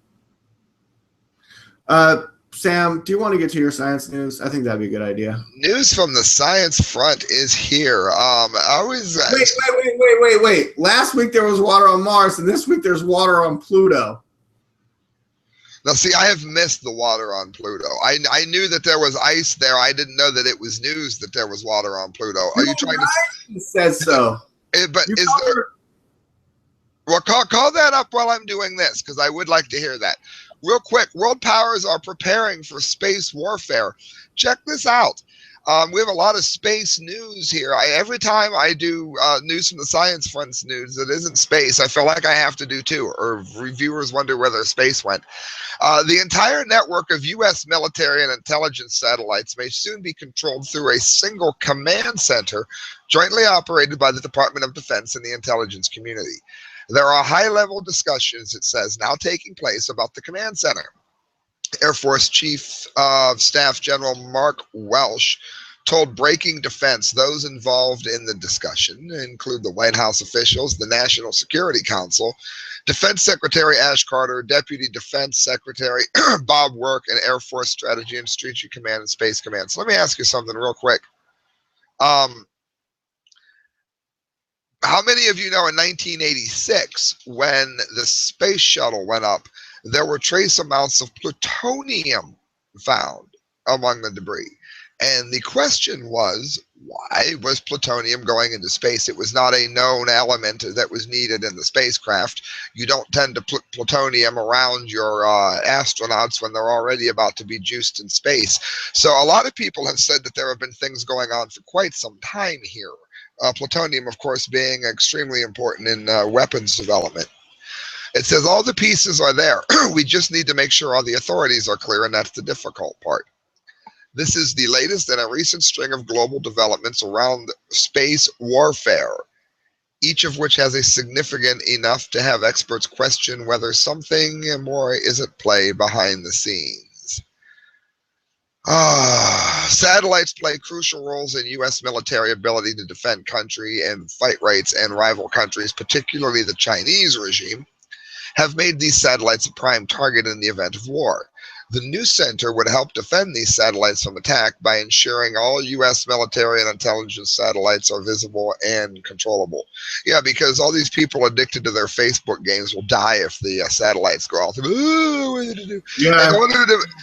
Speaker 2: know. Sam, do you want to get to your science news? I think that'd be a good idea.
Speaker 1: News from the science front is here.
Speaker 2: Wait. Last week there was water on Mars, and this week there's water on Pluto.
Speaker 1: Now, see, I have missed the water on Pluto. I knew that there was ice there. I didn't know that it was news that there was water on Pluto. Are you trying to?
Speaker 2: It says so.
Speaker 1: But is there? Well, call that up while I'm doing this, because I would like to hear that. Real quick, world powers are preparing for space warfare. Check this out. We have a lot of space news here. Every time I do news from the science front's news that isn't space, I feel like I have to do two, or reviewers wonder whether space went. The entire network of U.S. military and intelligence satellites may soon be controlled through a single command center jointly operated by the Department of Defense and the intelligence community. There are high-level discussions, it says, now taking place about the command center. Air Force Chief of Staff General Mark Welsh told Breaking Defense those involved in the discussion include the White House officials, the National Security Council, Defense Secretary Ash Carter, Deputy Defense Secretary Bob Work, and Air Force Strategy and Strategic Command and Space Command. So let me ask you something real quick. How many of you know in 1986, when the space shuttle went up, there were trace amounts of plutonium found among the debris? And the question was, why was plutonium going into space? It was not a known element that was needed in the spacecraft. You don't tend to put plutonium around your astronauts when they're already about to be juiced in space. So a lot of people have said that there have been things going on for quite some time here. Plutonium, of course, being extremely important in weapons development. It says all the pieces are there. We just need to make sure all the authorities are clear, and that's the difficult part. This is the latest in a recent string of global developments around space warfare, each of which has a significant enough to have experts question whether something more is at play behind the scenes. Satellites play crucial roles in U.S. military ability to defend country and fight rights, and rival countries, particularly the Chinese regime, have made these satellites a prime target in the event of war. The new center would help defend these satellites from attack by ensuring all U.S. military and intelligence satellites are visible and controllable. Yeah, because all these people addicted to their Facebook games will die if the satellites go off. Yeah,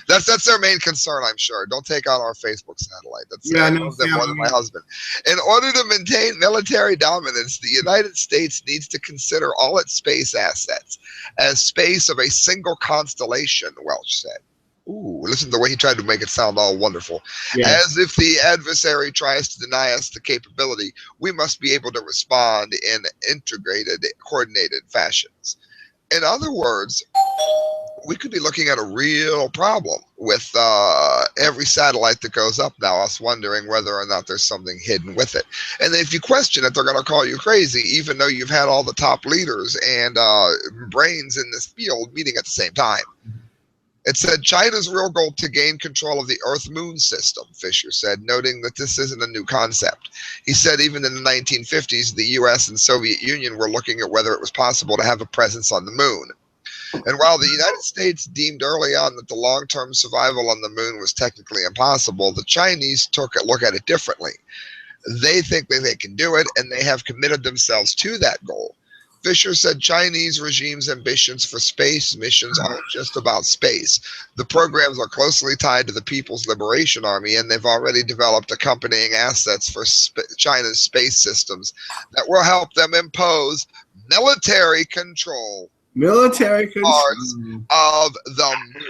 Speaker 1: that's their main concern, I'm sure. Don't take out our Facebook satellite. That's more than my husband. In order to maintain military dominance, the United States needs to consider all its space assets as space of a single constellation, Welch said. Ooh, listen to the way he tried to make it sound all wonderful. Yeah. As if the adversary tries to deny us the capability, we must be able to respond in integrated, coordinated fashions. In other words, we could be looking at a real problem with every satellite that goes up now, us wondering whether or not there's something hidden with it. And if you question it, they're going to call you crazy, even though you've had all the top leaders and brains in this field meeting at the same time. It said China's real goal to gain control of the Earth-Moon system, Fisher said, noting that this isn't a new concept. He said even in the 1950s, the U.S. and Soviet Union were looking at whether it was possible to have a presence on the moon. And while the United States deemed early on that the long-term survival on the moon was technically impossible, the Chinese took a look at it differently. They think that they can do it, and they have committed themselves to that goal. Fisher said Chinese regime's ambitions for space missions aren't just about space. The programs are closely tied to the People's Liberation Army, and they've already developed accompanying assets for China's space systems that will help them impose military control.
Speaker 2: Military control
Speaker 1: of the moon.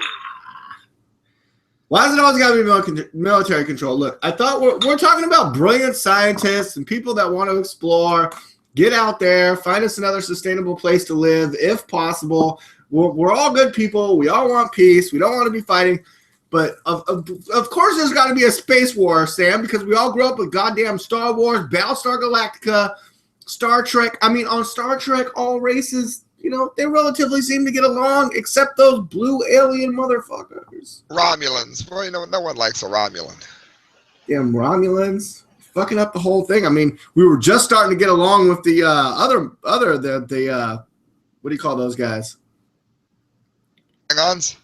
Speaker 2: Why is it always got to be military control? Look, I thought we're talking about brilliant scientists and people that want to explore. Get out there, find us another sustainable place to live, if possible. We're all good people. We all want peace. We don't want to be fighting. But of course there's got to be a space war, Sam, because we all grew up with goddamn Star Wars, Battlestar Galactica, Star Trek. I mean, on Star Trek, all races, you know, they relatively seem to get along, except those blue alien motherfuckers.
Speaker 1: Romulans. Boy, no one likes a Romulan.
Speaker 2: Damn Romulans. Fucking up the whole thing. I mean, we were just starting to get along with the other what do you call those guys?
Speaker 1: Klingons?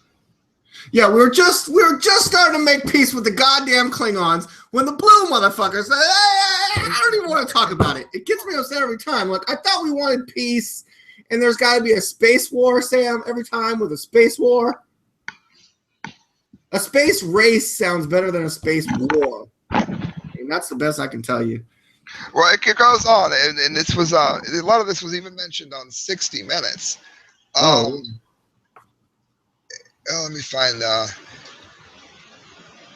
Speaker 2: Yeah, we were just starting to make peace with the goddamn Klingons when the blue motherfuckers. I don't even want to talk about it. It gets me upset every time. Like, I thought we wanted peace, and there's got to be a space war, Sam, every time with a space war. A space race sounds better than a space war. And that's the best I can tell you.
Speaker 1: Well, it goes on, and this was a lot of this was even mentioned on 60 Minutes. Let me find.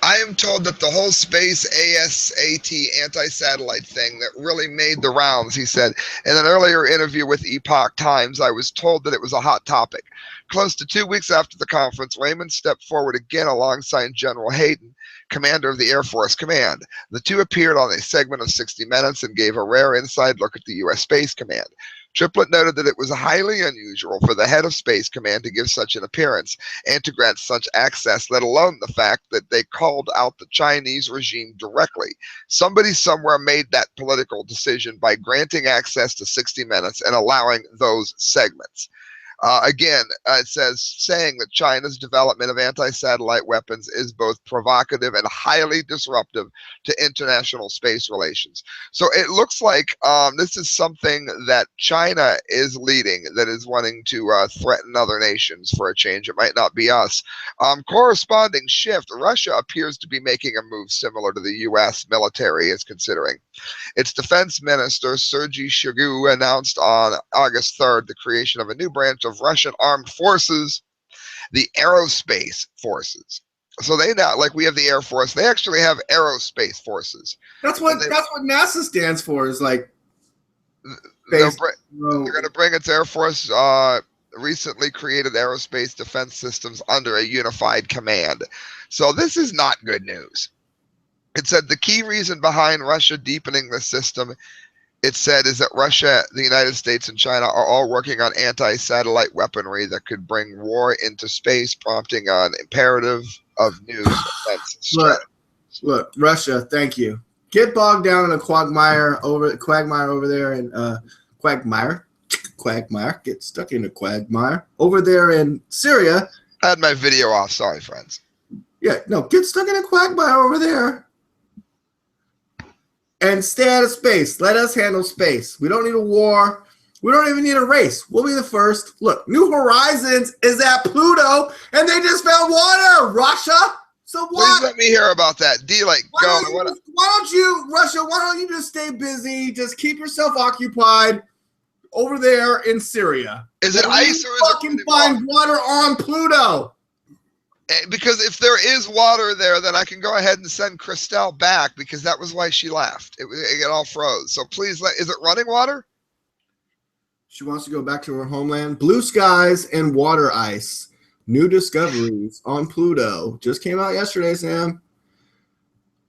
Speaker 1: I am told that the whole space ASAT anti-satellite thing that really made the rounds, he said. In an earlier interview with Epoch Times, I was told that it was a hot topic. Close to 2 weeks after the conference, Raymond stepped forward again alongside General Hayden, commander of the Air Force Command. The two appeared on a segment of 60 Minutes and gave a rare inside look at the U.S. Space Command. Triplett noted that it was highly unusual for the head of Space Command to give such an appearance and to grant such access, let alone the fact that they called out the Chinese regime directly. Somebody somewhere made that political decision by granting access to 60 Minutes and allowing those segments. It says, saying that China's development of anti-satellite weapons is both provocative and highly disruptive to international space relations. So it looks like this is something that China is leading, that is wanting to threaten other nations for a change. It might not be us. Corresponding shift, Russia appears to be making a move similar to the U.S. military is considering. Its defense minister, Sergei Shoigu, announced on August 3rd the creation of a new branch of Russian armed forces, the aerospace forces. So they now, like we have the Air Force, they actually have aerospace forces.
Speaker 2: That's what NASA stands for. Is like
Speaker 1: they're going to bring its Air Force recently created aerospace defense systems under a unified command. So this is not good news. It said the key reason behind Russia deepening the system, it said, is that Russia, the United States, and China are all working on anti-satellite weaponry that could bring war into space, prompting an imperative of new defense strategy.
Speaker 2: Look, Russia, thank you. Get bogged down in a quagmire over there in quagmire. Get stuck in a quagmire over there in Syria.
Speaker 1: I had my video off. Sorry, friends.
Speaker 2: Yeah, no, get stuck in a quagmire over there. And stay out of space. Let us handle space. We don't need a war. We don't even need a race. We'll be the first. Look, New Horizons is at Pluto, and they just found water. Russia. So what?
Speaker 1: Please let me hear about that. Why
Speaker 2: don't you, Russia? Why don't you just stay busy? Just keep yourself occupied over there in Syria.
Speaker 1: Is it ice or is it
Speaker 2: fucking find water on Pluto?
Speaker 1: Because if there is water there, then I can go ahead and send Christelle back, because that was why she left. It all froze. So please, is it running water?
Speaker 2: She wants to go back to her homeland. Blue skies and water ice. New discoveries on Pluto. Just came out yesterday, Sam.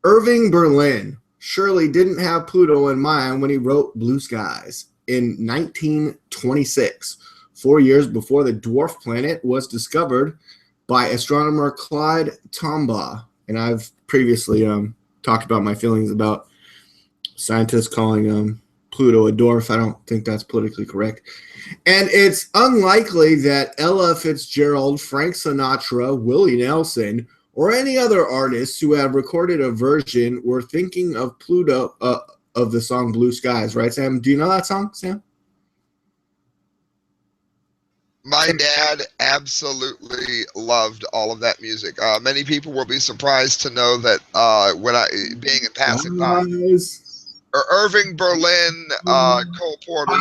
Speaker 2: Irving Berlin surely didn't have Pluto in mind when he wrote Blue Skies in 1926, 4 years before the dwarf planet was discovered by astronomer Clyde Tombaugh. And I've previously talked about my feelings about scientists calling Pluto a dwarf. I don't think that's politically correct. And it's unlikely that Ella Fitzgerald, Frank Sinatra, Willie Nelson, or any other artists who have recorded a version were thinking of Pluto of the song Blue Skies, right, Sam? Do you know that song, Sam?
Speaker 1: My dad absolutely loved all of that music. Many people will be surprised to know that being in passing by, Irving Berlin, Cole Porter,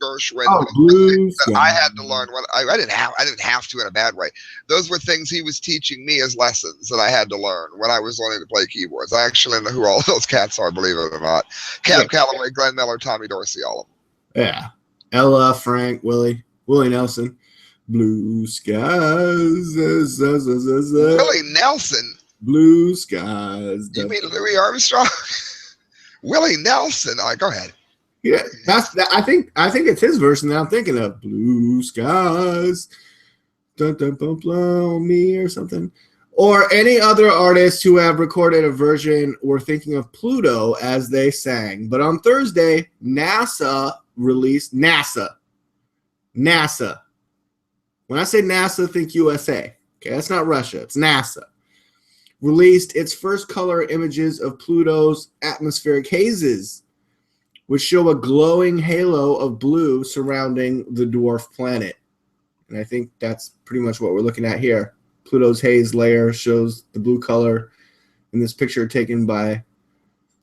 Speaker 1: Gershwin,
Speaker 2: Blue
Speaker 1: that I had to learn. When I didn't have to in a bad way. Those were things he was teaching me as lessons that I had to learn when I was learning to play keyboards. I actually know who all those cats are, believe it or not. Cab Calloway, Glenn Miller, Tommy Dorsey, all of them.
Speaker 2: Yeah, Ella, Frank, Willie Nelson. Blue skies.
Speaker 1: Willie Nelson.
Speaker 2: Blue skies.
Speaker 1: You mean Louis Armstrong? Willie Nelson. All right, go ahead.
Speaker 2: Yeah, I think it's his version that I'm thinking of. Blue skies. Dun, dun, dun, blow me or something. Or any other artists who have recorded a version were thinking of Pluto as they sang. But on Thursday, NASA released NASA. When I say NASA, think USA. Okay, that's not Russia. It's NASA. Released its first color images of Pluto's atmospheric hazes, which show a glowing halo of blue surrounding the dwarf planet. And I think that's pretty much what we're looking at here. Pluto's haze layer shows the blue color in this picture taken by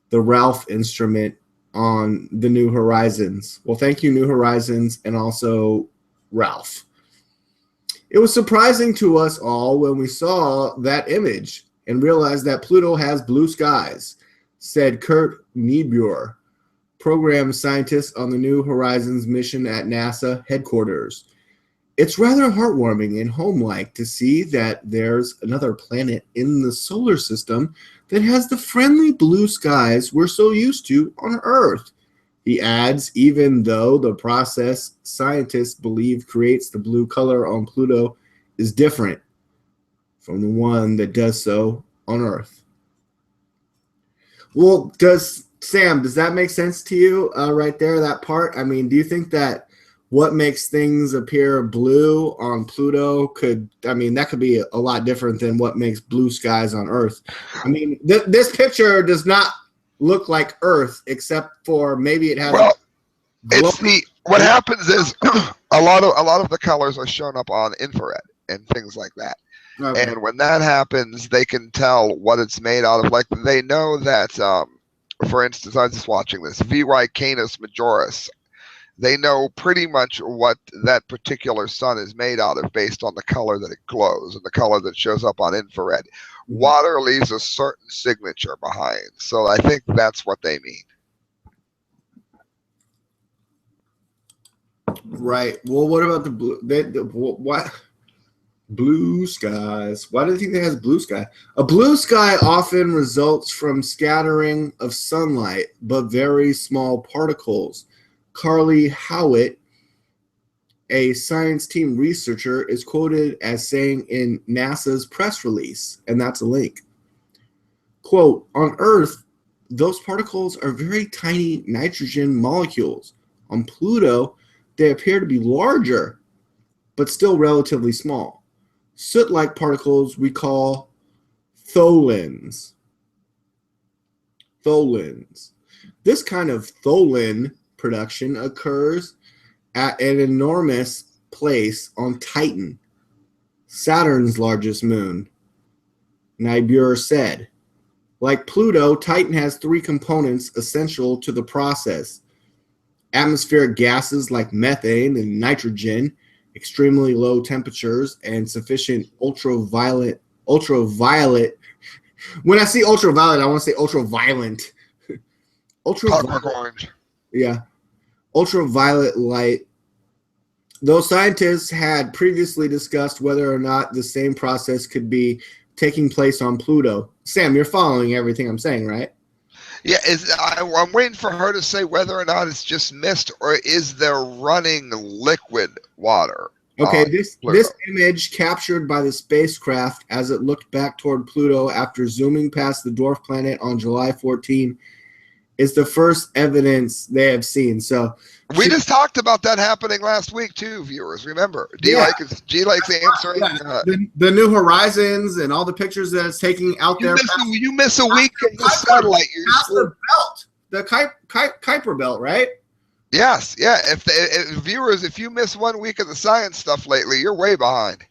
Speaker 2: the Ralph instrument on the New Horizons. Well, thank you, New Horizons, and also Ralph. It was surprising to us all when we saw that image and realized that Pluto has blue skies, said Kurt Niebuhr, program scientist on the New Horizons mission at NASA headquarters. It's rather heartwarming and homelike to see that there's another planet in the solar system that has the friendly blue skies we're so used to on Earth. He adds, even though the process scientists believe creates the blue color on Pluto is different from the one that does so on Earth. Well, Sam, does that make sense to you right there, that part? I mean, do you think that what makes things appear blue on Pluto that could be a lot different than what makes blue skies on Earth? I mean, this picture does not look like Earth, except for maybe it has.
Speaker 1: Well, what happens is a lot of the colors are shown up on infrared and things like that. Okay. And when that happens, they can tell what it's made out of. Like they know that, for instance, I was just watching this VY Canis Majoris. They know pretty much what that particular sun is made out of based on the color that it glows and the color that shows up on infrared. Water leaves a certain signature behind. So I think that's what they mean.
Speaker 2: Right. Well, what about the blue? What? Blue skies. Why do you think that has blue sky? A blue sky often results from scattering of sunlight, but very small particles. Carly Howitt, a science team researcher, is quoted as saying in NASA's press release, and that's a link. Quote, on Earth, those particles are very tiny nitrogen molecules. On Pluto, they appear to be larger, but still relatively small. Soot-like particles we call tholins. This kind of tholin production occurs at an enormous place on Titan, Saturn's largest moon, Niebuhr said. Like Pluto, Titan has three components essential to the process: atmospheric gases like methane and nitrogen, extremely low temperatures, and sufficient ultraviolet. When I see ultraviolet, I want to say ultraviolent.
Speaker 1: Orange.
Speaker 2: Yeah. Ultraviolet light. Those scientists had previously discussed whether or not the same process could be taking place on Pluto. Sam, you're following everything I'm saying, right?
Speaker 1: Yeah, I'm waiting for her to say whether or not it's just mist or is there running liquid water.
Speaker 2: Okay, this image captured by the spacecraft as it looked back toward Pluto after zooming past the dwarf planet on July 14 is the first evidence they have seen. So
Speaker 1: we just talked about that happening last week too, viewers. Remember, G likes answering
Speaker 2: the New Horizons and all the pictures that it's taking out there.
Speaker 1: You miss a week of the satellite.
Speaker 2: Kuiper belt, right?
Speaker 1: Yes, yeah. If viewers, if you miss 1 week of the science stuff lately, you're way behind.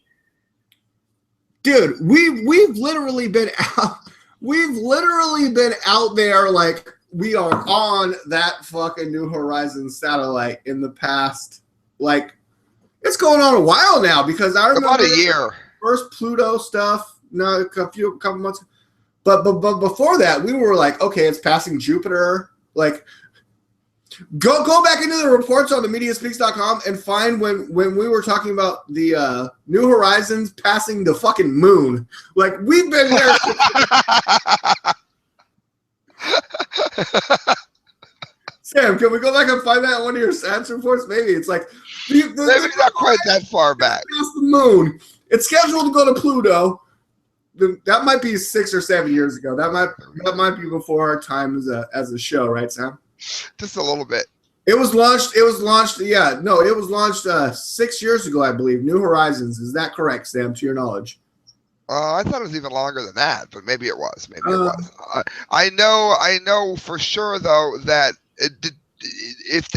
Speaker 2: Dude, we've literally been out. We've literally been out there like we are on that fucking New Horizons satellite in the past. Like it's going on a while now because I remember
Speaker 1: about a year.
Speaker 2: First Pluto stuff, a couple months. But before that, we were like, okay, it's passing Jupiter. Like, go back into the reports on the MediaSpeaks.com and find when we were talking about the New Horizons passing the fucking moon. Like, we've been there. Sam, can we go back and find that in one of your science reports? Maybe it's like
Speaker 1: maybe not quite that far back.
Speaker 2: Past the moon. It's scheduled to go to Pluto. That might be 6 or 7 years ago. That might be before our time as a show, right, Sam?
Speaker 1: Just a little bit.
Speaker 2: It was launched. Yeah, no, it was launched 6 years ago, I believe. New Horizons. Is that correct, Sam? To your knowledge?
Speaker 1: I thought it was even longer than that, but maybe it was. Maybe it was. I know for sure though that if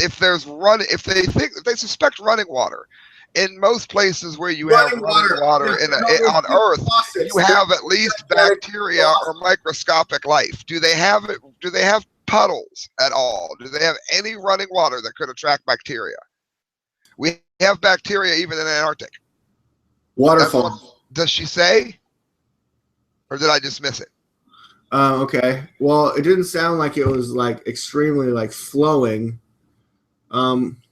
Speaker 1: they suspect running water. In most places where you have running water on Earth, you have at least bacteria or microscopic life. Do they have it? Do they have puddles at all? Do they have any running water that could attract bacteria? We have bacteria even in Antarctic.
Speaker 2: Waterfall.
Speaker 1: Does she say? Or did I just miss it?
Speaker 2: Okay. Well, it didn't sound like it was like extremely like flowing.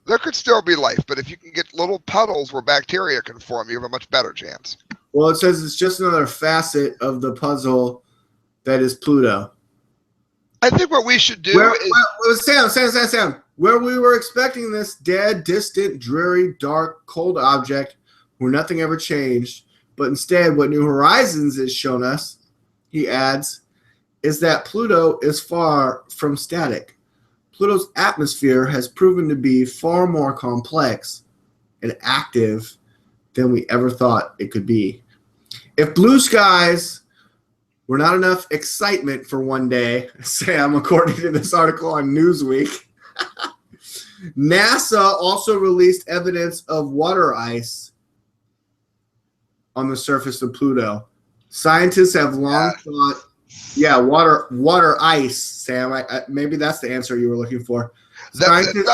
Speaker 1: There could still be life, but if you can get little puddles where bacteria can form, you have a much better chance.
Speaker 2: Well, it says it's just another facet of the puzzle that is Pluto.
Speaker 1: I think what we should do is...
Speaker 2: Sam, where we were expecting this dead, distant, dreary, dark, cold object where nothing ever changed, but instead what New Horizons has shown us, he adds, is that Pluto is far from static. Pluto's atmosphere has proven to be far more complex and active than we ever thought it could be. If blue skies were not enough excitement for one day, Sam, according to this article on Newsweek, NASA also released evidence of water ice on the surface of Pluto. Scientists have long thought... Yeah, water ice, Sam. Maybe that's the answer you were looking for.
Speaker 1: It's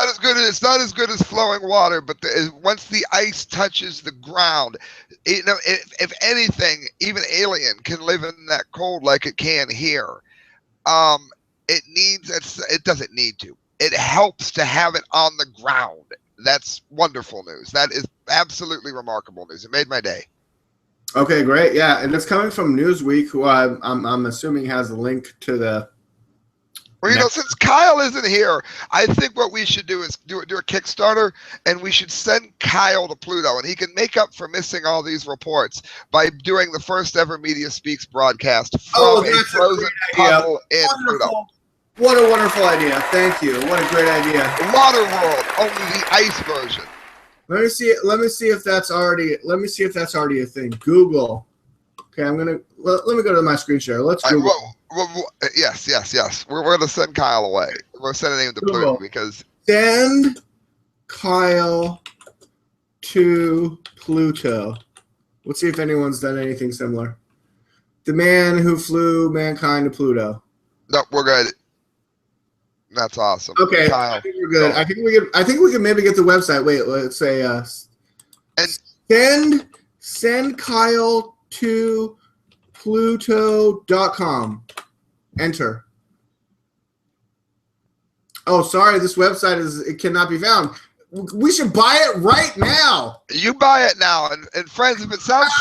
Speaker 1: not as good as flowing water, but once the ice touches the ground, if anything, even alien can live in that cold like it can here. It doesn't need to. It helps to have it on the ground. That's wonderful news. That is absolutely remarkable news. It made my day.
Speaker 2: Okay, great. Yeah, and it's coming from Newsweek, who I'm assuming has a link to the...
Speaker 1: Well, since Kyle isn't here, I think what we should do is do a Kickstarter, and we should send Kyle to Pluto, and he can make up for missing all these reports by doing the first ever Media Speaks broadcast from a frozen puddle in Pluto.
Speaker 2: What a wonderful idea. Thank you. What a great idea.
Speaker 1: Water World, only the ice version.
Speaker 2: Let me see if that's already a thing. Google. Okay, let me go to my screen share. Let's Google.
Speaker 1: Yes. We're going to send Kyle away. We're sending him to Pluto because
Speaker 2: send Kyle to Pluto. Let's see if anyone's done anything similar. The man who flew mankind to Pluto.
Speaker 1: No, we're good. That's awesome.
Speaker 2: Okay,
Speaker 1: Kyle,
Speaker 2: I think we're good. I think we can maybe get the website. Wait, let's say and send Kyle to Pluto.com. Enter. Oh, sorry, this website it cannot be found. We should buy it right now.
Speaker 1: You buy it now, and friends, if it sounds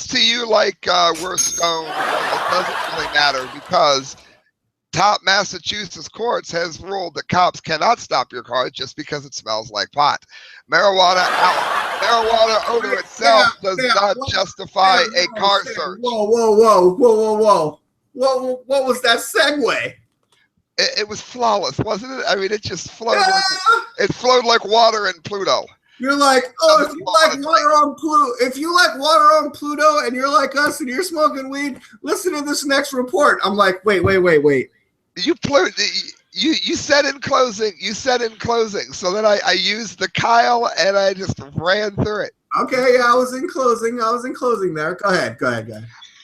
Speaker 1: to you, like we're stoned, it doesn't really matter because top Massachusetts courts has ruled that cops cannot stop your car just because it smells like pot. Marijuana odor itself does not justify a car search.
Speaker 2: Whoa. What was that segue?
Speaker 1: It was flawless, wasn't it? I mean, it just flowed. It flowed like water in Pluto.
Speaker 2: You're like, if you like water on Pluto and you're like us and you're smoking weed, listen to this next report. I'm like, wait.
Speaker 1: You said in closing. You said in closing. So then I used the Kyle and I just ran through it.
Speaker 2: Okay, yeah, I was in closing there. Go ahead.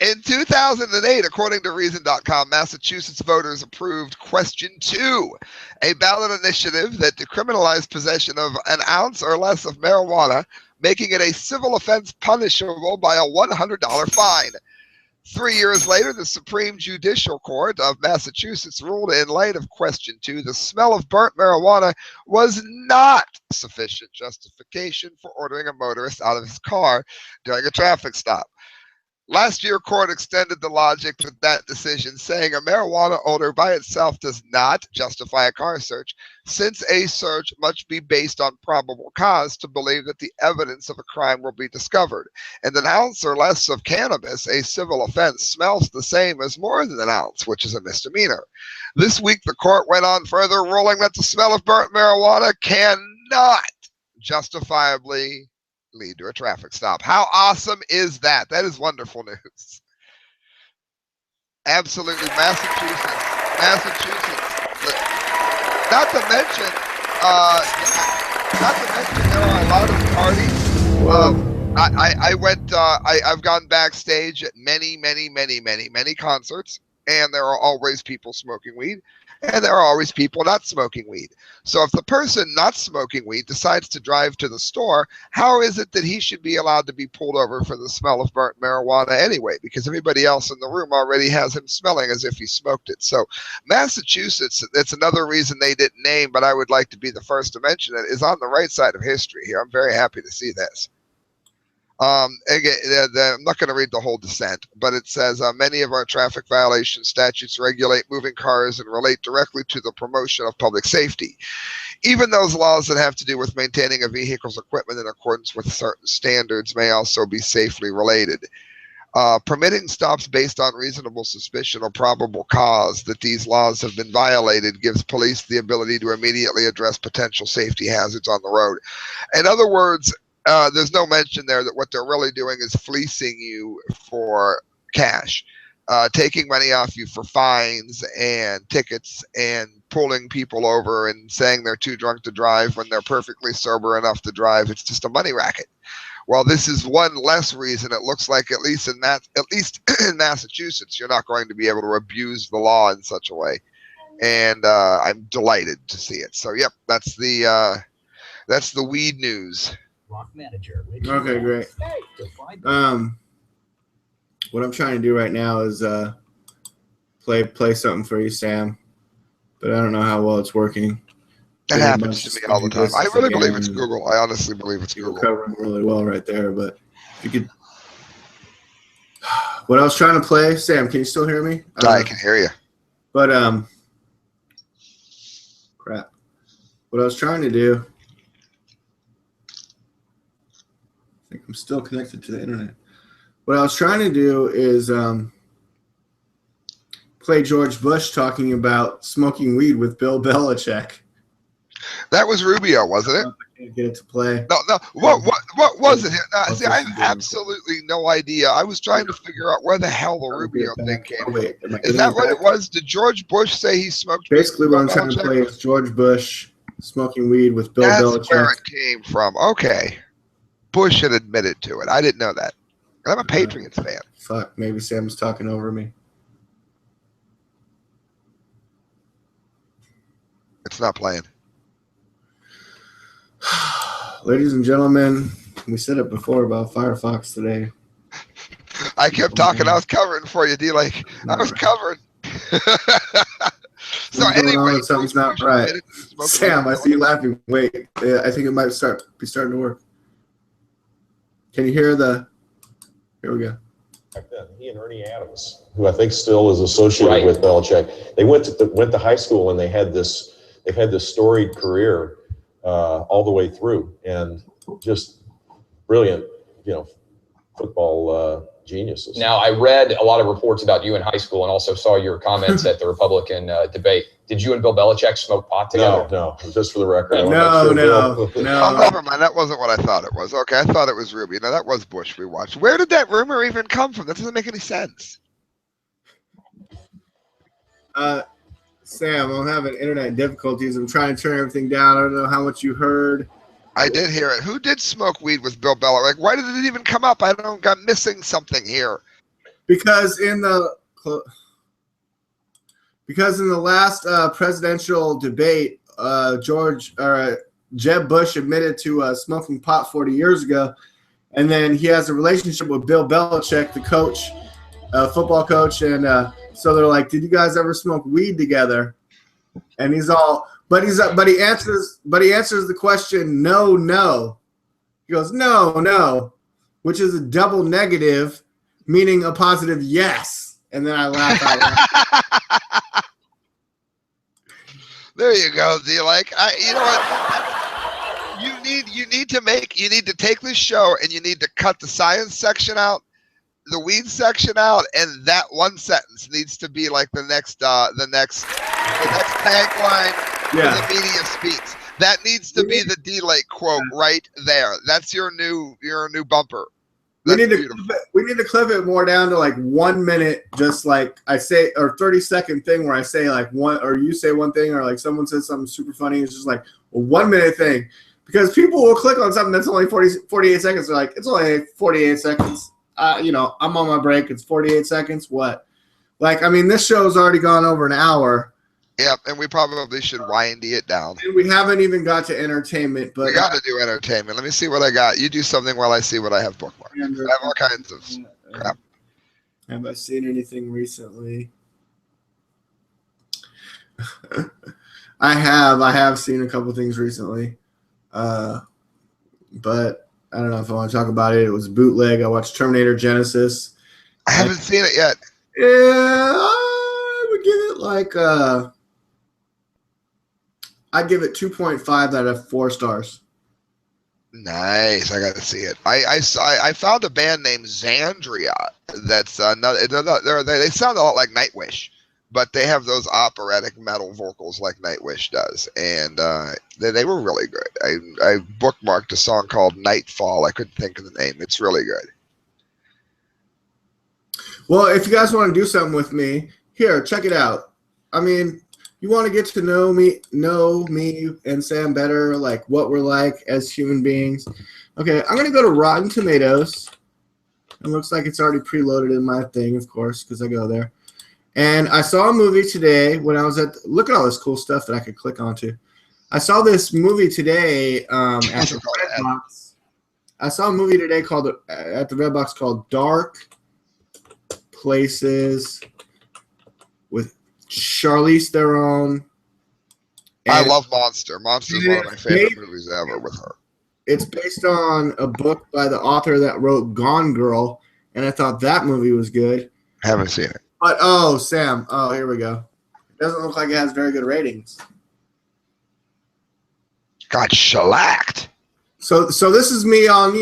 Speaker 1: In 2008, according to Reason.com, Massachusetts voters approved Question 2, a ballot initiative that decriminalized possession of an ounce or less of marijuana, making it a civil offense punishable by a $100 fine. 3 years later, the Supreme Judicial Court of Massachusetts ruled in light of Question 2, the smell of burnt marijuana was not sufficient justification for ordering a motorist out of his car during a traffic stop. Last year, court extended the logic to that decision, saying a marijuana odor by itself does not justify a car search, since a search must be based on probable cause to believe that the evidence of a crime will be discovered. And an ounce or less of cannabis, a civil offense, smells the same as more than an ounce, which is a misdemeanor. This week, the court went on further, ruling that the smell of burnt marijuana cannot justifiably lead to a traffic stop. How awesome is that? That is wonderful news. Absolutely. Massachusetts. Not to mention there are a lot of parties. I've gone backstage at many concerts, and there are always people smoking weed, and there are always people not smoking weed. So if the person not smoking weed decides to drive to the store, how is it that he should be allowed to be pulled over for the smell of burnt marijuana anyway? Because everybody else in the room already has him smelling as if he smoked it. So Massachusetts, that's another reason they didn't name, but I would like to be the first to mention it, is on the right side of history here. I'm very happy to see this. Again, I'm not going to read the whole dissent, but it says many of our traffic violation statutes regulate moving cars and relate directly to the promotion of public safety. Even those laws that have to do with maintaining a vehicle's equipment in accordance with certain standards may also be safely related. Permitting stops based on reasonable suspicion or probable cause that these laws have been violated gives police the ability to immediately address potential safety hazards on the road. In other words, there's no mention there that what they're really doing is fleecing you for cash, taking money off you for fines and tickets and pulling people over and saying they're too drunk to drive when they're perfectly sober enough to drive. It's just a money racket. Well, this is one less reason. It looks like at least in Massachusetts, you're not going to be able to abuse the law in such a way. And I'm delighted to see it. So, yep, that's the weed news.
Speaker 3: Manager.
Speaker 2: Okay, great. What I'm trying to do right now is play something for you, Sam, but I don't know how well it's working.
Speaker 1: That happens to me all the time. I really believe it's Google. I honestly believe it's Google.
Speaker 2: Covering really well right there, but if you could. What I was trying to play, Sam, can you still hear me?
Speaker 1: I can hear you.
Speaker 2: But crap. What I was trying to do. I think I'm still connected to the internet. What I was trying to do is play George Bush talking about smoking weed with Bill Belichick.
Speaker 1: That was Rubio, wasn't it?
Speaker 2: I can't get it to play.
Speaker 1: No. What was it? See, I have absolutely no idea. I was trying to figure out where the hell the Rubio thing came from. Is that what it was? Did George Bush say he smoked?
Speaker 2: Basically, what I'm trying to play is George Bush smoking weed with Bill Belichick.
Speaker 1: That's where it came from. Okay. Bush had admitted to it. I didn't know that. I'm a Patriots fan.
Speaker 2: Fuck, maybe Sam's talking over me.
Speaker 1: It's not playing.
Speaker 2: Ladies and gentlemen, we said it before about Firefox today.
Speaker 1: I kept talking. I was covering for you, D-Lake. I was covering. So anyway,
Speaker 2: something's not right. Sam, I see you laughing. Wait, I think it might be starting to work. Can you hear the? Here we go.
Speaker 4: Back then, he and Ernie Adams, who I think still is associated with Belichick, they went to high school and they've had this storied career all the way through, and just brilliant, football geniuses.
Speaker 3: Now, I read a lot of reports about you in high school and also saw your comments at the Republican debate. Did you and Bill Belichick smoke pot together?
Speaker 4: No, just for the record.
Speaker 2: No.
Speaker 1: Oh, never mind. That wasn't what I thought it was. Okay, I thought it was Ruby. No, that was Bush we watched. Where did that rumor even come from? That doesn't make any sense.
Speaker 2: Sam, I'm having internet difficulties. I'm trying to turn everything down. I don't know how much you heard.
Speaker 1: I did hear it. Who did smoke weed with Bill Bella? Like, why did it even come up? I'm missing something here.
Speaker 2: Because in the last presidential debate, Jeb Bush admitted to smoking pot 40 years ago, and then he has a relationship with Bill Belichick, the coach, football coach, and so they're like, "Did you guys ever smoke weed together?" And he answers the question, no. He goes, no, which is a double negative, meaning a positive yes. And then I laugh out loud.
Speaker 1: There you go. Do you like? You know what? You need to take this show and you need to cut the science section out, the weed section out, and that one sentence needs to be like the next tagline for the media speaks. That needs to be the D-Lake quote right there. That's your new bumper.
Speaker 2: We need to clip it more down to like 1 minute, just like I say, or 30-second thing where I say like one, or you say one thing, or like someone says something super funny. It's just like a 1 minute thing, because people will click on something that's only 48 seconds. They're like, it's only 48 seconds. I'm on my break. It's 48 seconds. What? Like, I mean, this show's already gone over an hour.
Speaker 1: Yeah, and we probably should windy it down.
Speaker 2: And we haven't even got to entertainment, but
Speaker 1: we got to do entertainment. Let me see what I got. You do something while I see what I have bookmarked. I have all kinds of crap.
Speaker 2: Have I seen anything recently? I have seen a couple things recently, but I don't know if I want to talk about it. It was bootleg. I watched Terminator Genesis.
Speaker 1: I haven't seen it yet.
Speaker 2: Yeah, I would give it like I'd give it 2.5 out of 4 stars.
Speaker 1: Nice. I got to see it. I found a band named Xandria. That's they sound a lot like Nightwish, but they have those operatic metal vocals like Nightwish does, and they were really good. I bookmarked a song called Nightfall. I couldn't think of the name. It's really good.
Speaker 2: Well, if you guys want to do something with me, here, check it out. I mean, you want to get to know me and Sam better, like what we're like as human beings. Okay, I'm going to go to Rotten Tomatoes. It looks like it's already preloaded in my thing, of course, because I go there. And I saw a movie today when I was look at all this cool stuff that I could click onto. I saw this movie today at the Redbox. I saw a movie today at the Redbox called Dark Places with Charlize Theron.
Speaker 1: I love Monster. Monster is one of my favorite movies ever with her.
Speaker 2: It's based on a book by the author that wrote Gone Girl, and I thought that movie was good.
Speaker 1: Haven't seen it.
Speaker 2: But Sam, here we go. It doesn't look like it has very good ratings.
Speaker 1: Got shellacked.
Speaker 2: So this is me on,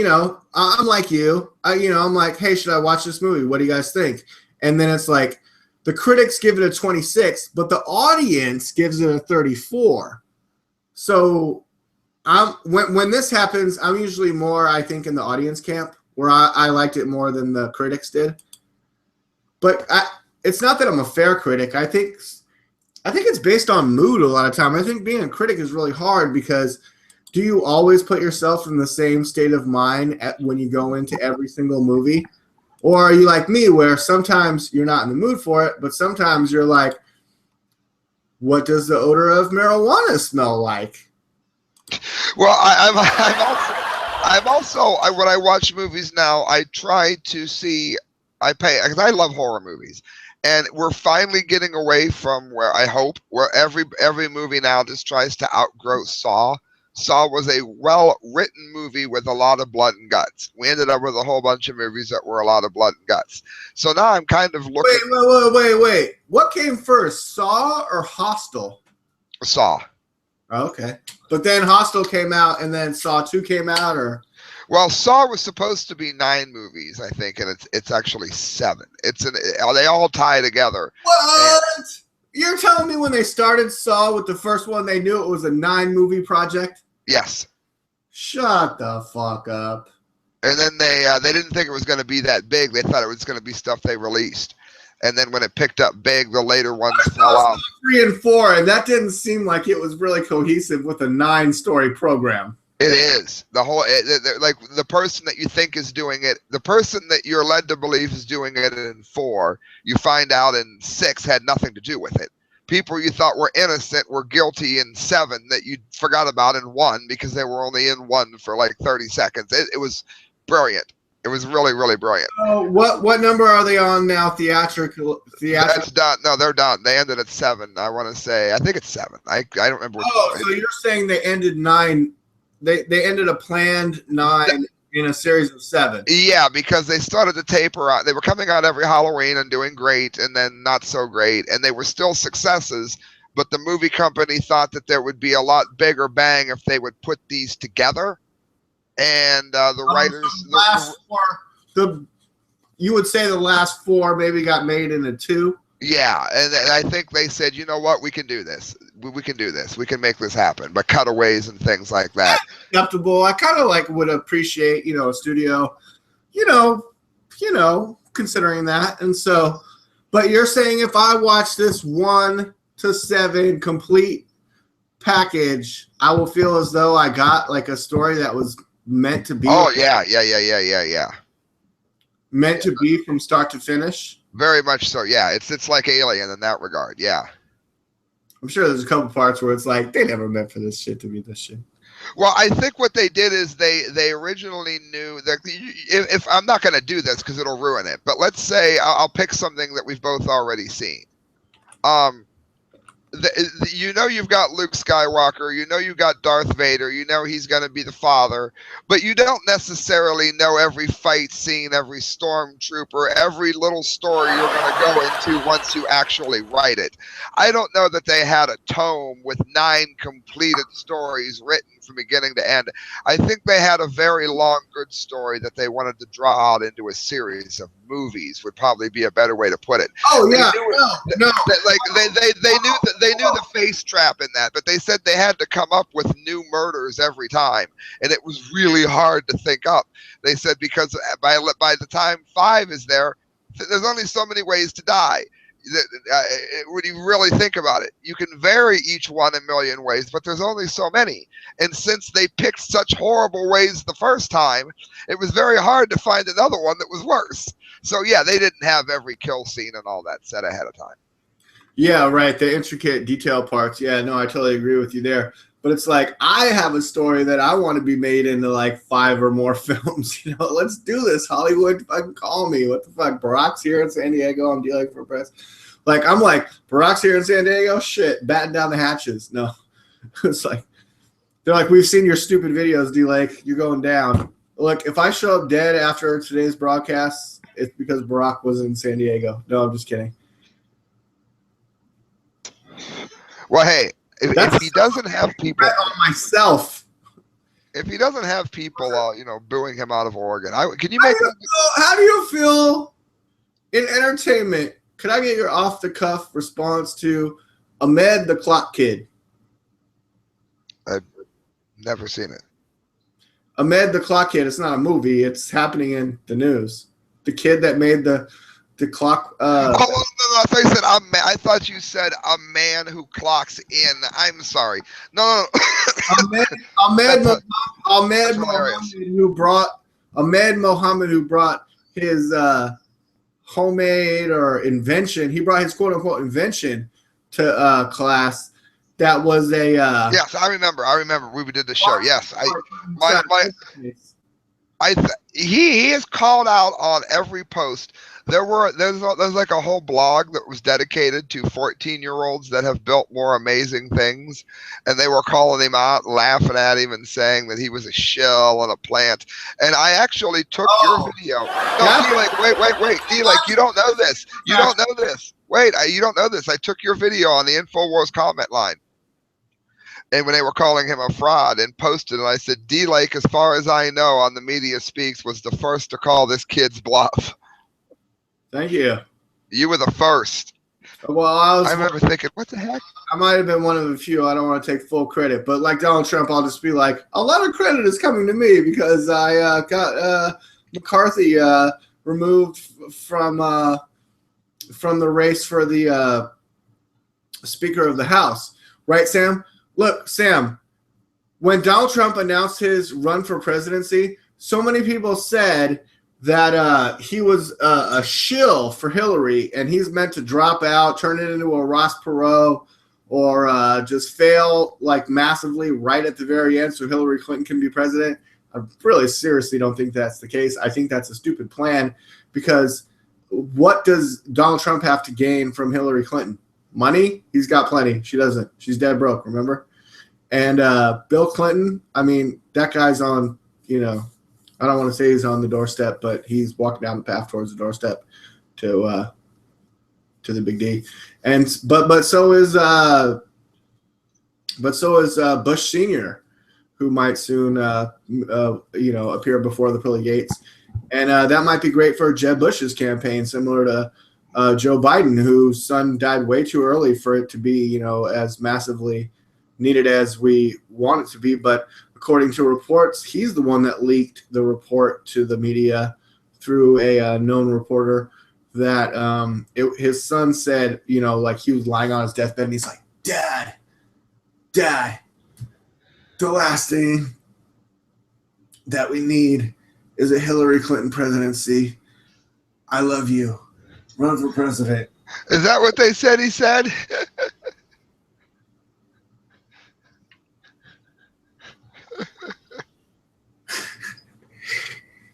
Speaker 2: I'm like you. I'm like, hey, should I watch this movie? What do you guys think? And then it's like, the critics give it a 26, but the audience gives it a 34. So when this happens, I'm usually more, I think, in the audience camp, where I liked it more than the critics did. But it's not that I'm a fair critic. I think it's based on mood a lot of time. I think being a critic is really hard, because do you always put yourself in the same state of mind when you go into every single movie? Or are you like me, where sometimes you're not in the mood for it, but sometimes you're like, what does the odor of marijuana smell like?
Speaker 1: Well, I'm also when I watch movies now, I try to see, because I love horror movies. And we're finally getting away from where every movie now just tries to outgrow Saw. Saw was a well-written movie with a lot of blood and guts. We ended up with a whole bunch of movies that were a lot of blood and guts. So now I'm kind of looking.
Speaker 2: Wait. What came first, Saw or Hostel?
Speaker 1: Saw.
Speaker 2: Okay. But then Hostel came out, and then Saw 2 came out, or?
Speaker 1: Well, Saw was supposed to be 9 movies, I think, and it's actually 7. They all tie together.
Speaker 2: What? You're telling me when they started Saw with the first one, they knew it was a 9-movie project?
Speaker 1: Yes.
Speaker 2: Shut the fuck up.
Speaker 1: And then they didn't think it was going to be that big. They thought it was going to be stuff they released. And then when it picked up big, the later ones
Speaker 2: I
Speaker 1: fell
Speaker 2: saw
Speaker 1: off.
Speaker 2: 3 and 4, and that didn't seem like it was really cohesive with a 9-story program.
Speaker 1: It is the whole like the person that you think is doing it, the person that you're led to believe is doing it in 4, you find out in 6 had nothing to do with it. People you thought were innocent were guilty in 7 that you forgot about in 1 because they were only in 1 for like 30 seconds. It was brilliant. It was really, really brilliant.
Speaker 2: What number are they on now? Theatrical.
Speaker 1: That's done. No, they're done. They ended at 7. I want to say. I think it's 7. I don't remember.
Speaker 2: So you're saying they ended 9? They ended a planned 9 in a series of 7.
Speaker 1: Yeah, because they started to taper out. They were coming out every Halloween and doing great, and then not so great, and they were still successes. But the movie company thought that there would be a lot bigger bang if they would put these together. And the writers,
Speaker 2: you would say the last 4 maybe got made into 2.
Speaker 1: Yeah, and I think they said, you know what, we can do this. We can do this. We can make this happen. But cutaways and things like that.
Speaker 2: Acceptable. I kind of like would appreciate, a studio, considering that. And so, but you're saying if I watch this 1 to 7 complete package, I will feel as though I got like a story that was meant to be.
Speaker 1: Oh yeah.
Speaker 2: Meant to be from start to finish.
Speaker 1: Very much so. Yeah, it's like Alien in that regard. Yeah. I'm
Speaker 2: sure there's a couple parts where it's like they never meant for this shit to be this shit.
Speaker 1: Well, I think what they did is they originally knew that if I'm not going to do this because it'll ruin it, but let's say I'll pick something that we've both already seen. You've got Luke Skywalker, you've got Darth Vader, he's going to be the father, but you don't necessarily know every fight scene, every stormtrooper, every little story you're going to go into once you actually write it. I don't know that they had a tome with 9 completed stories written from beginning to end. I think they had a very long, good story that they wanted to draw out into a series of movies. Would probably be a better way to put it.
Speaker 2: Oh yeah,
Speaker 1: they knew the face trap in that, but they said they had to come up with new murders every time, and it was really hard to think up. They said because by the time 5 is there's only so many ways to die. When you really think about it, you can vary each one a million ways, but there's only so many. And since they picked such horrible ways the first time, it was very hard to find another one that was worse. So yeah, they didn't have every kill scene and all that set ahead of time.
Speaker 2: Yeah, right. The intricate detail parts. Yeah, no, I totally agree with you there. But it's like I have a story that I want to be made into like 5 or more films. Let's do this. Hollywood, fucking call me. What the fuck? Barack's here in San Diego. I'm dealing for press. I'm like, Barack's here in San Diego. Shit, batten down the hatches. No, it's like they're like, we've seen your stupid videos, D-Lake. You're going down. Look, if I show up dead after today's broadcast, it's because Barack was in San Diego. No, I'm just kidding.
Speaker 1: Well, hey. If he doesn't have people
Speaker 2: on myself,
Speaker 1: if he doesn't have people, booing him out of Oregon, can you
Speaker 2: make?
Speaker 1: How
Speaker 2: do you feel in entertainment? Could I get your off-the-cuff response to Ahmed the Clock Kid?
Speaker 1: I've never seen it.
Speaker 2: Ahmed the Clock Kid. It's not a movie. It's happening in the news. The kid that made the clock.
Speaker 1: No, I thought you said I thought you said a man who clocks in. I'm sorry. No.
Speaker 2: Ahmed Mohammed who brought his homemade or invention. He brought his quote unquote invention to class. That was a
Speaker 1: yes. I remember. We did the show. Yes. He is called out on every post. There's like a whole blog that was dedicated to 14-year-olds that have built more amazing things, and they were calling him out, laughing at him, and saying that he was a shell and a plant. And I actually took your video. No, D-Lake, wait, D-Lake, you don't know this. You don't know this. Wait, you don't know this. I took your video on the InfoWars comment line. And when they were calling him a fraud and posted, and I said, D-Lake, as far as I know on the Media Speaks, was the first to call this kid's bluff.
Speaker 2: Thank you.
Speaker 1: You were the first.
Speaker 2: Well,
Speaker 1: I remember thinking, what the heck?
Speaker 2: I might have been one of the few. I don't want to take full credit. But like Donald Trump, I'll just be like, a lot of credit is coming to me because I got McCarthy removed from from the race for the Speaker of the House, right, Sam? Look, Sam, when Donald Trump announced his run for presidency, so many people said that he was a shill for Hillary, and he's meant to drop out, turn it into a Ross Perot, or just fail like massively right at the very end so Hillary Clinton can be president. I really seriously don't think that's the case. I think that's a stupid plan, because what does Donald Trump have to gain from Hillary Clinton? Money? He's got plenty. She doesn't. She's dead broke, remember? And Bill Clinton, I mean, that guy's on, I don't want to say he's on the doorstep, but he's walking down the path towards the doorstep to the big D. And but so is Bush Sr., who might soon appear before the pearly gates. And that might be great for Jeb Bush's campaign, similar to Joe Biden, whose son died way too early for it to be, as massively needed as we want it to be. But according to reports, he's the one that leaked the report to the media through a known reporter that his son said, like he was lying on his deathbed, and he's like, Dad, the last thing that we need is a Hillary Clinton presidency. I love you. Run for president.
Speaker 1: Is that what they said he said?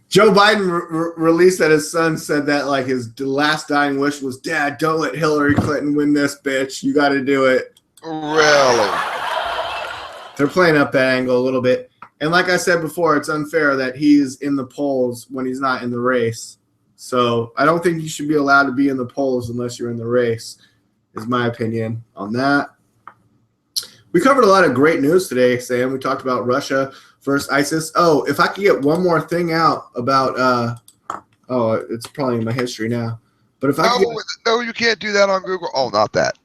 Speaker 2: Joe Biden released that his son said that like his last dying wish was, Dad, don't let Hillary Clinton win this, bitch. You got to do it.
Speaker 1: Really?
Speaker 2: They're playing up that angle a little bit. And like I said before, it's unfair that he's in the polls when he's not in the race. So I don't think you should be allowed to be in the polls unless you're in the race, is my opinion on that. We covered a lot of great news today, Sam. We talked about Russia versus ISIS. Oh, if I could get one more thing out about it's probably in my history now. But if I could
Speaker 1: no, you can't do that on Google. Oh, not that.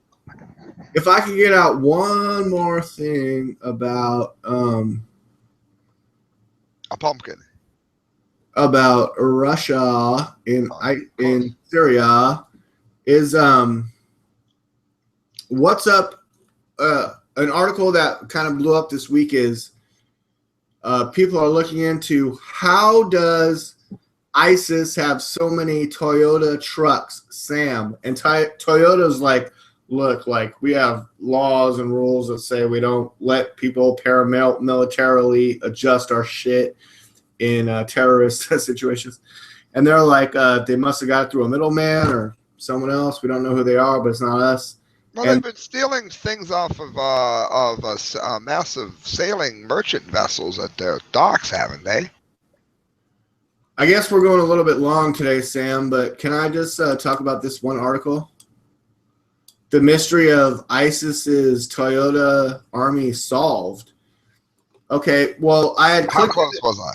Speaker 2: If I could get out one more thing about
Speaker 1: a pumpkin.
Speaker 2: About Russia in Syria is what's up. An article that kind of blew up this week is people are looking into how does ISIS have so many Toyota trucks, Sam? And Toyota's like, look, like we have laws and rules that say we don't let people paramilitarily adjust our shit in terrorist situations. And they're like, they must have got it through a middleman or someone else. We don't know who they are, but it's not us.
Speaker 1: Well, they've been stealing things off of massive sailing merchant vessels at their docks, haven't they?
Speaker 2: I guess we're going a little bit long today, Sam, but can I just talk about this one article? The mystery of ISIS's Toyota army solved. Okay, well, I had...
Speaker 1: How close was I?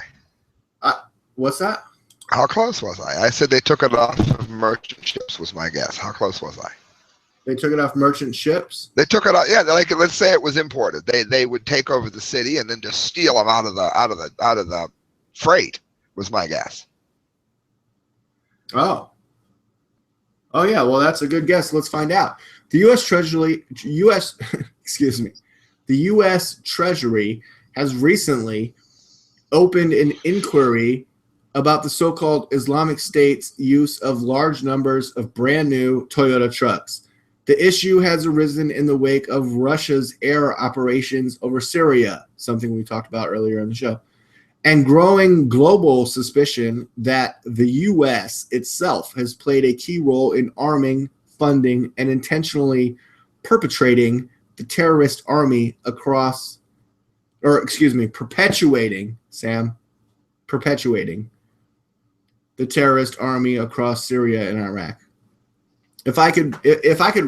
Speaker 2: What's that?
Speaker 1: How close was I? I said they took it off of merchant ships was my guess. How close was I?
Speaker 2: They took it off merchant ships?
Speaker 1: They took it out. Yeah, like let's say it was imported. They would take over the city and then just steal them out of the freight was my guess.
Speaker 2: Oh yeah, well that's a good guess. Let's find out. The US Treasury has recently opened an inquiry about the so-called Islamic State's use of large numbers of brand new Toyota trucks. The issue has arisen in the wake of Russia's air operations over Syria, something we talked about earlier in the show, and growing global suspicion that the U.S. itself has played a key role in arming, funding, and intentionally perpetrating the terrorist army perpetuating the terrorist army across Syria and Iraq. If I could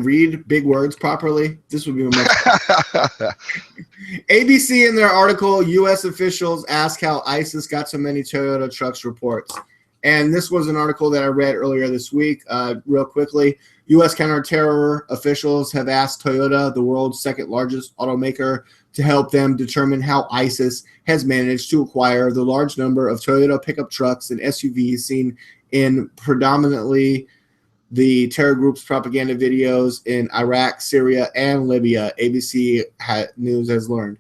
Speaker 2: read big words properly, this would be much. ABC in their article, U.S. officials ask how ISIS got so many Toyota trucks reports. And this was an article that I read earlier this week. Real quickly, U.S. counterterror officials have asked Toyota, the world's second largest automaker, to help them determine how ISIS has managed to acquire the large number of Toyota pickup trucks and SUVs seen in predominantly the terror group's propaganda videos in Iraq, Syria, and Libya, ABC News has learned.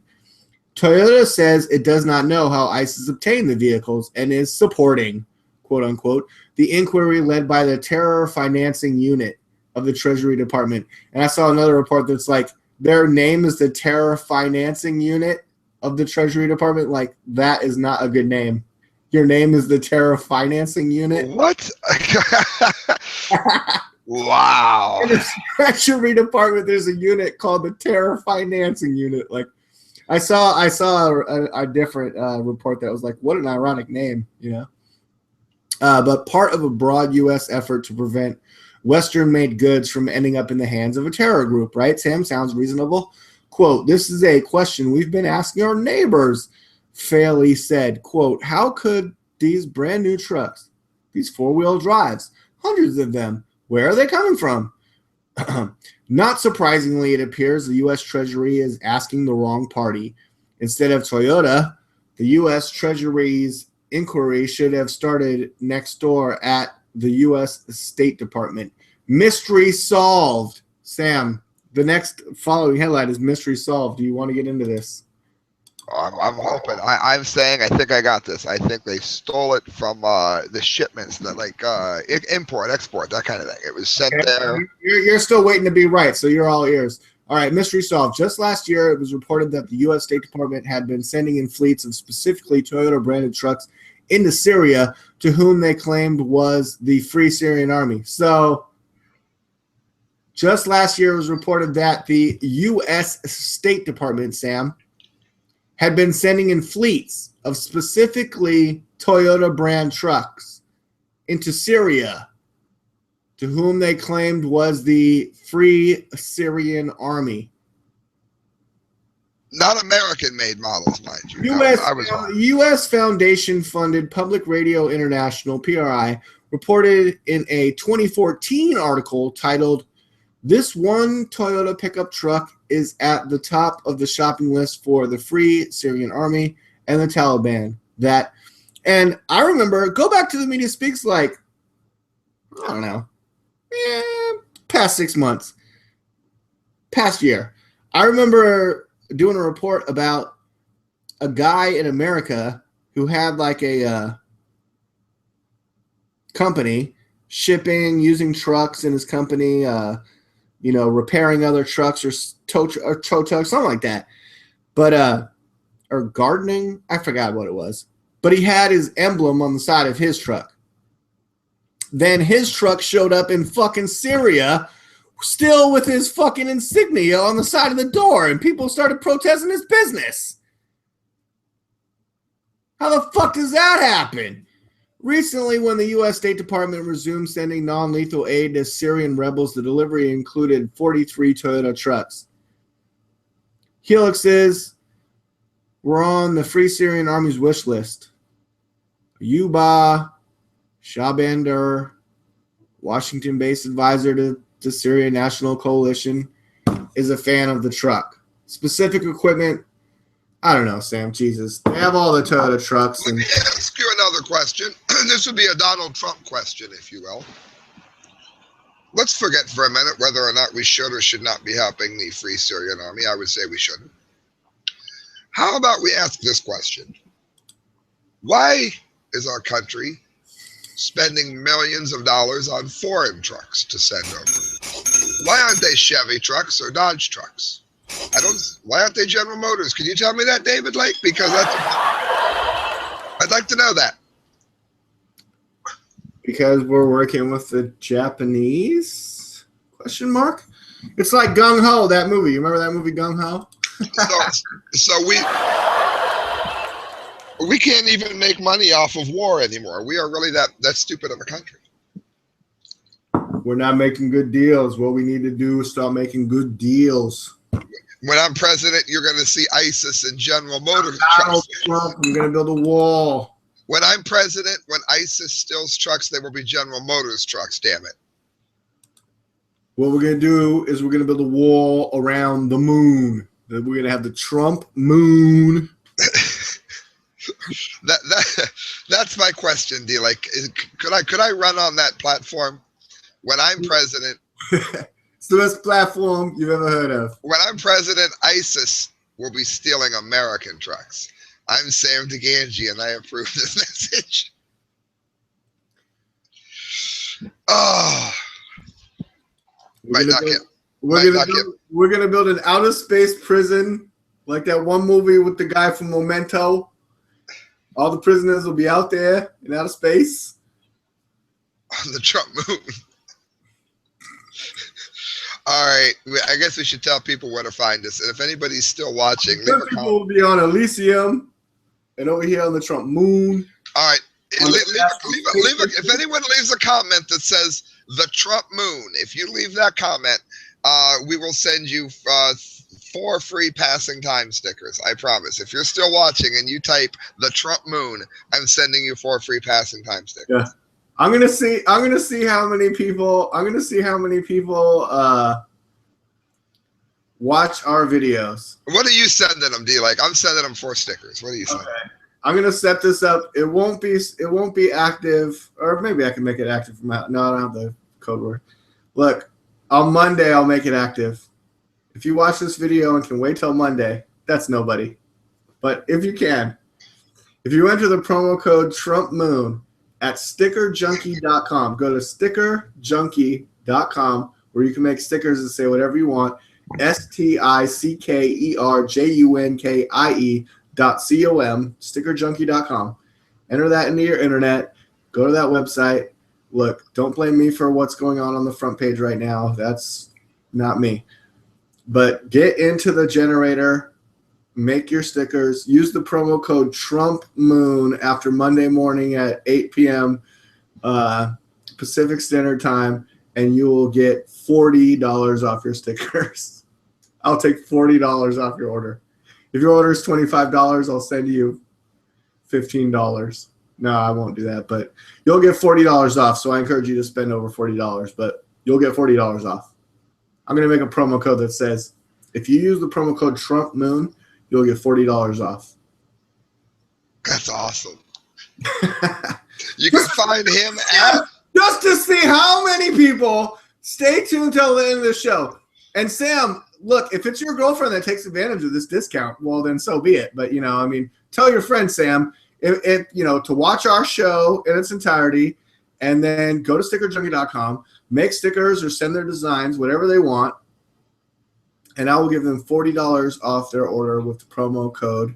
Speaker 2: Toyota says it does not know how ISIS obtained the vehicles and is supporting, quote unquote, the inquiry led by the Terror Financing Unit of the Treasury Department. And I saw another report that's like, their name is the Terror Financing Unit of the Treasury Department. Like, that is not a good name. Your name is the Terror Financing Unit.
Speaker 1: What? Wow.
Speaker 2: In the Treasury Department, there's a unit called the Terror Financing Unit. Like, I saw a different report that was like, what an ironic name, you know? But part of a broad U.S. effort to prevent Western-made goods from ending up in the hands of a terror group, right, Sam? Sounds reasonable. Quote, this is a question we've been asking our neighbors, Faley said. Quote, how could these brand new trucks, these four-wheel drives, hundreds of them, where are they coming from? Not surprisingly, it appears the U.S. Treasury is asking the wrong party. Instead of Toyota, the U.S. Treasury's inquiry should have started next door at the U.S. State Department. Mystery solved. Sam, the next following headline is mystery solved. Do you want to get into this?
Speaker 1: I'm hoping. I'm saying I think I got this. I think they stole it from the shipments that like import, export, that kind of thing. It was sent there.
Speaker 2: You're still waiting to be right, so you're all ears. All right, mystery solved. Just last year, it was reported that the U.S. State Department had been sending in fleets of specifically Toyota-branded trucks into Syria, to whom they claimed was the Free Syrian Army. So just last year, it was reported that the U.S. State Department, Sam, had been sending in fleets of specifically Toyota brand trucks into Syria, to whom they claimed was the Free Syrian Army.
Speaker 1: Not American-made models, mind you.
Speaker 2: U.S. Foundation-funded Public Radio International, PRI, reported in a 2014 article titled, "This one Toyota pickup truck is at the top of the shopping list for the Free Syrian Army and the Taliban." And I remember, go back to the Media Speaks, like, I don't know, past 6 months, past year. I remember doing a report about a guy in America who had like a company shipping, using trucks in his company, repairing other trucks or tow trucks, something like that. But, or gardening, I forgot what it was. But he had his emblem on the side of his truck. Then his truck showed up in fucking Syria, still with his fucking insignia on the side of the door, and people started protesting his business. How the fuck does that happen? Recently, when the U.S. State Department resumed sending non-lethal aid to Syrian rebels, the delivery included 43 Toyota trucks. Helixes were on the Free Syrian Army's wish list. Yuba Shabander, Washington-based advisor to the Syrian National Coalition, is a fan of the truck. Specific equipment, I don't know, Sam, Jesus. They have all the Toyota trucks.
Speaker 1: Let me ask you another question. This would be a Donald Trump question, if you will. Let's forget for a minute whether or not we should or should not be helping the Free Syrian Army. I would say we shouldn't. How about we ask this question? Why is our country spending millions of dollars on foreign trucks to send over? Why aren't they Chevy trucks or Dodge trucks? Why aren't they General Motors? Can you tell me that, David Lake? Because I'd like to know that.
Speaker 2: Because we're working with the Japanese? Question mark? It's like Gung Ho, that movie. You remember that movie, Gung Ho?
Speaker 1: So we can't even make money off of war anymore. We are really that stupid of a country.
Speaker 2: We're not making good deals. What we need to do is start making good deals.
Speaker 1: When I'm president, you're going to see ISIS and General Motors
Speaker 2: Donald Trump, I'm going to build a wall.
Speaker 1: When I'm president, when ISIS steals trucks, they will be General Motors trucks, damn it.
Speaker 2: What we're going to do is we're going to build a wall around the moon. We're going to have the Trump moon.
Speaker 1: That's my question, D. Like, could I run on that platform? When I'm president,
Speaker 2: it's the best platform you've ever heard of.
Speaker 1: when I'm president, ISIS will be stealing American trucks. I'm Sam DeGangi, and I approve this message. Oh,
Speaker 2: We're gonna build an outer space prison, like that one movie with the guy from Memento. All the prisoners will be out there in outer space
Speaker 1: on the Trump moon. All right, I guess we should tell people where to find us, and if anybody's still watching, leave a comment.
Speaker 2: People will be on Elysium and over here on the Trump moon.
Speaker 1: All right. If anyone leaves a comment that says the Trump moon, if you leave that comment, we will send you 4 free passing time stickers. I promise. If you're still watching and you type the Trump moon, I'm sending you 4 free passing time stickers.
Speaker 2: Yeah. I'm gonna see how many people watch our videos.
Speaker 1: What are you sending them, D? Like, I'm sending them 4 stickers. What are you sending?
Speaker 2: Okay. I'm gonna set this up. It won't be active, or maybe I can make it active from out. No, I don't have the code word. Look, on Monday I'll make it active. If you watch this video and can wait till Monday, that's nobody. But if you can, if you enter the promo code TrumpMoon at stickerjunkie.com, go to stickerjunkie.com where you can make stickers that say whatever you want. STICKERJUNKIE.com, stickerjunkie.com. Enter that into your internet. Go to that website. Look, don't blame me for what's going on the front page right now. That's not me. But get into the generator, make your stickers, use the promo code TrumpMoon after Monday morning at 8 p.m. Pacific Standard Time, and you will get $40 off your stickers. I'll take $40 off your order. If your order is $25, I'll send you $15. No, I won't do that, but you'll get $40 off. So I encourage you to spend over $40, but you'll get $40 off. I'm going to make a promo code that says, if you use the promo code TrumpMoon, you'll get $40 off.
Speaker 1: That's awesome. You can find him at...
Speaker 2: Just to see how many people stay tuned till the end of the show. And Sam, look, if it's your girlfriend that takes advantage of this discount, well, then so be it. But, tell your friend, Sam, to watch our show in its entirety, and then go to stickerjunkie.com, make stickers or send their designs, whatever they want, and I will give them $40 off their order with the promo code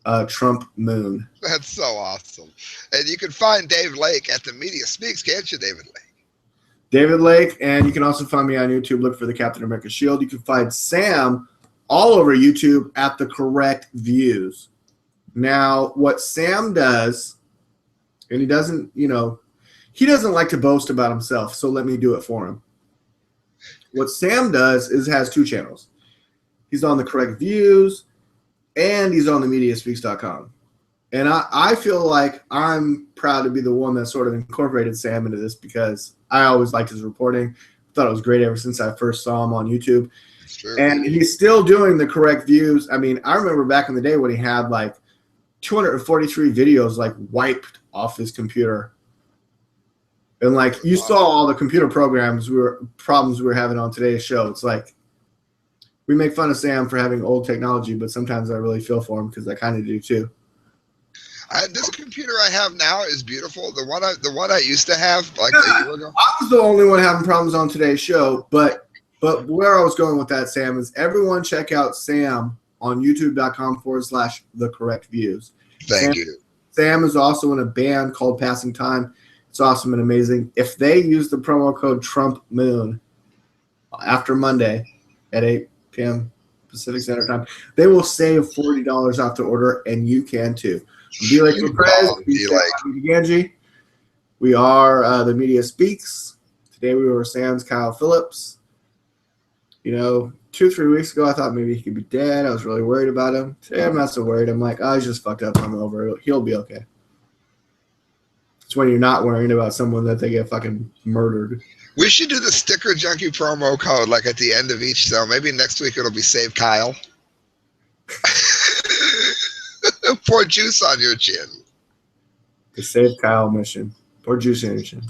Speaker 2: TrumpMoon.
Speaker 1: That's so awesome. And you can find Dave Lake at the Media Speaks, can't you, David Lake?
Speaker 2: David Lake, and you can also find me on YouTube. Look for the Captain America Shield. You can find Sam all over YouTube at The Correct Views. Now, what Sam does, and he doesn't like to boast about himself, so let me do it for him. What Sam does is has 2 channels. He's on The Correct Views, and he's on the MediaSpeaks.com. And I feel like I'm proud to be the one that sort of incorporated Sam into this, because I always liked his reporting. Thought it was great ever since I first saw him on YouTube.
Speaker 1: Sure.
Speaker 2: And he's still doing The Correct Views. I mean, I remember back in the day when he had like 243 videos like wiped off his computer. And like you saw all the computer problems we were having on today's show. It's like we make fun of Sam for having old technology, but sometimes I really feel for him because I kind of do too.
Speaker 1: This computer I have now is beautiful. The one I used to have like a year ago.
Speaker 2: I was the only one having problems on today's show, but where I was going with that, Sam, is everyone check out Sam on youtube.com/The Correct Views.
Speaker 1: Thank you.
Speaker 2: Sam is also in a band called Passing Time. It's awesome and amazing. If they use the promo code TrumpMoon after Monday at 8 p.m. Pacific Standard Time, they will save $40 off the order, and you can too. Be like Ganji. We are the Media Speaks. Today we were Sam's Kyle Phillips. 2-3 weeks ago, I thought maybe he could be dead. I was really worried about him. Today, I'm not so worried. I'm like, he's just fucked up. I'm over it. He'll be okay. It's when you're not worrying about someone that they get fucking murdered.
Speaker 1: We should do the Sticker Junkie promo code like at the end of each show. Maybe next week it'll be Save Kyle. Pour juice on your chin.
Speaker 2: The Save Kyle mission. Pour juice on your chin.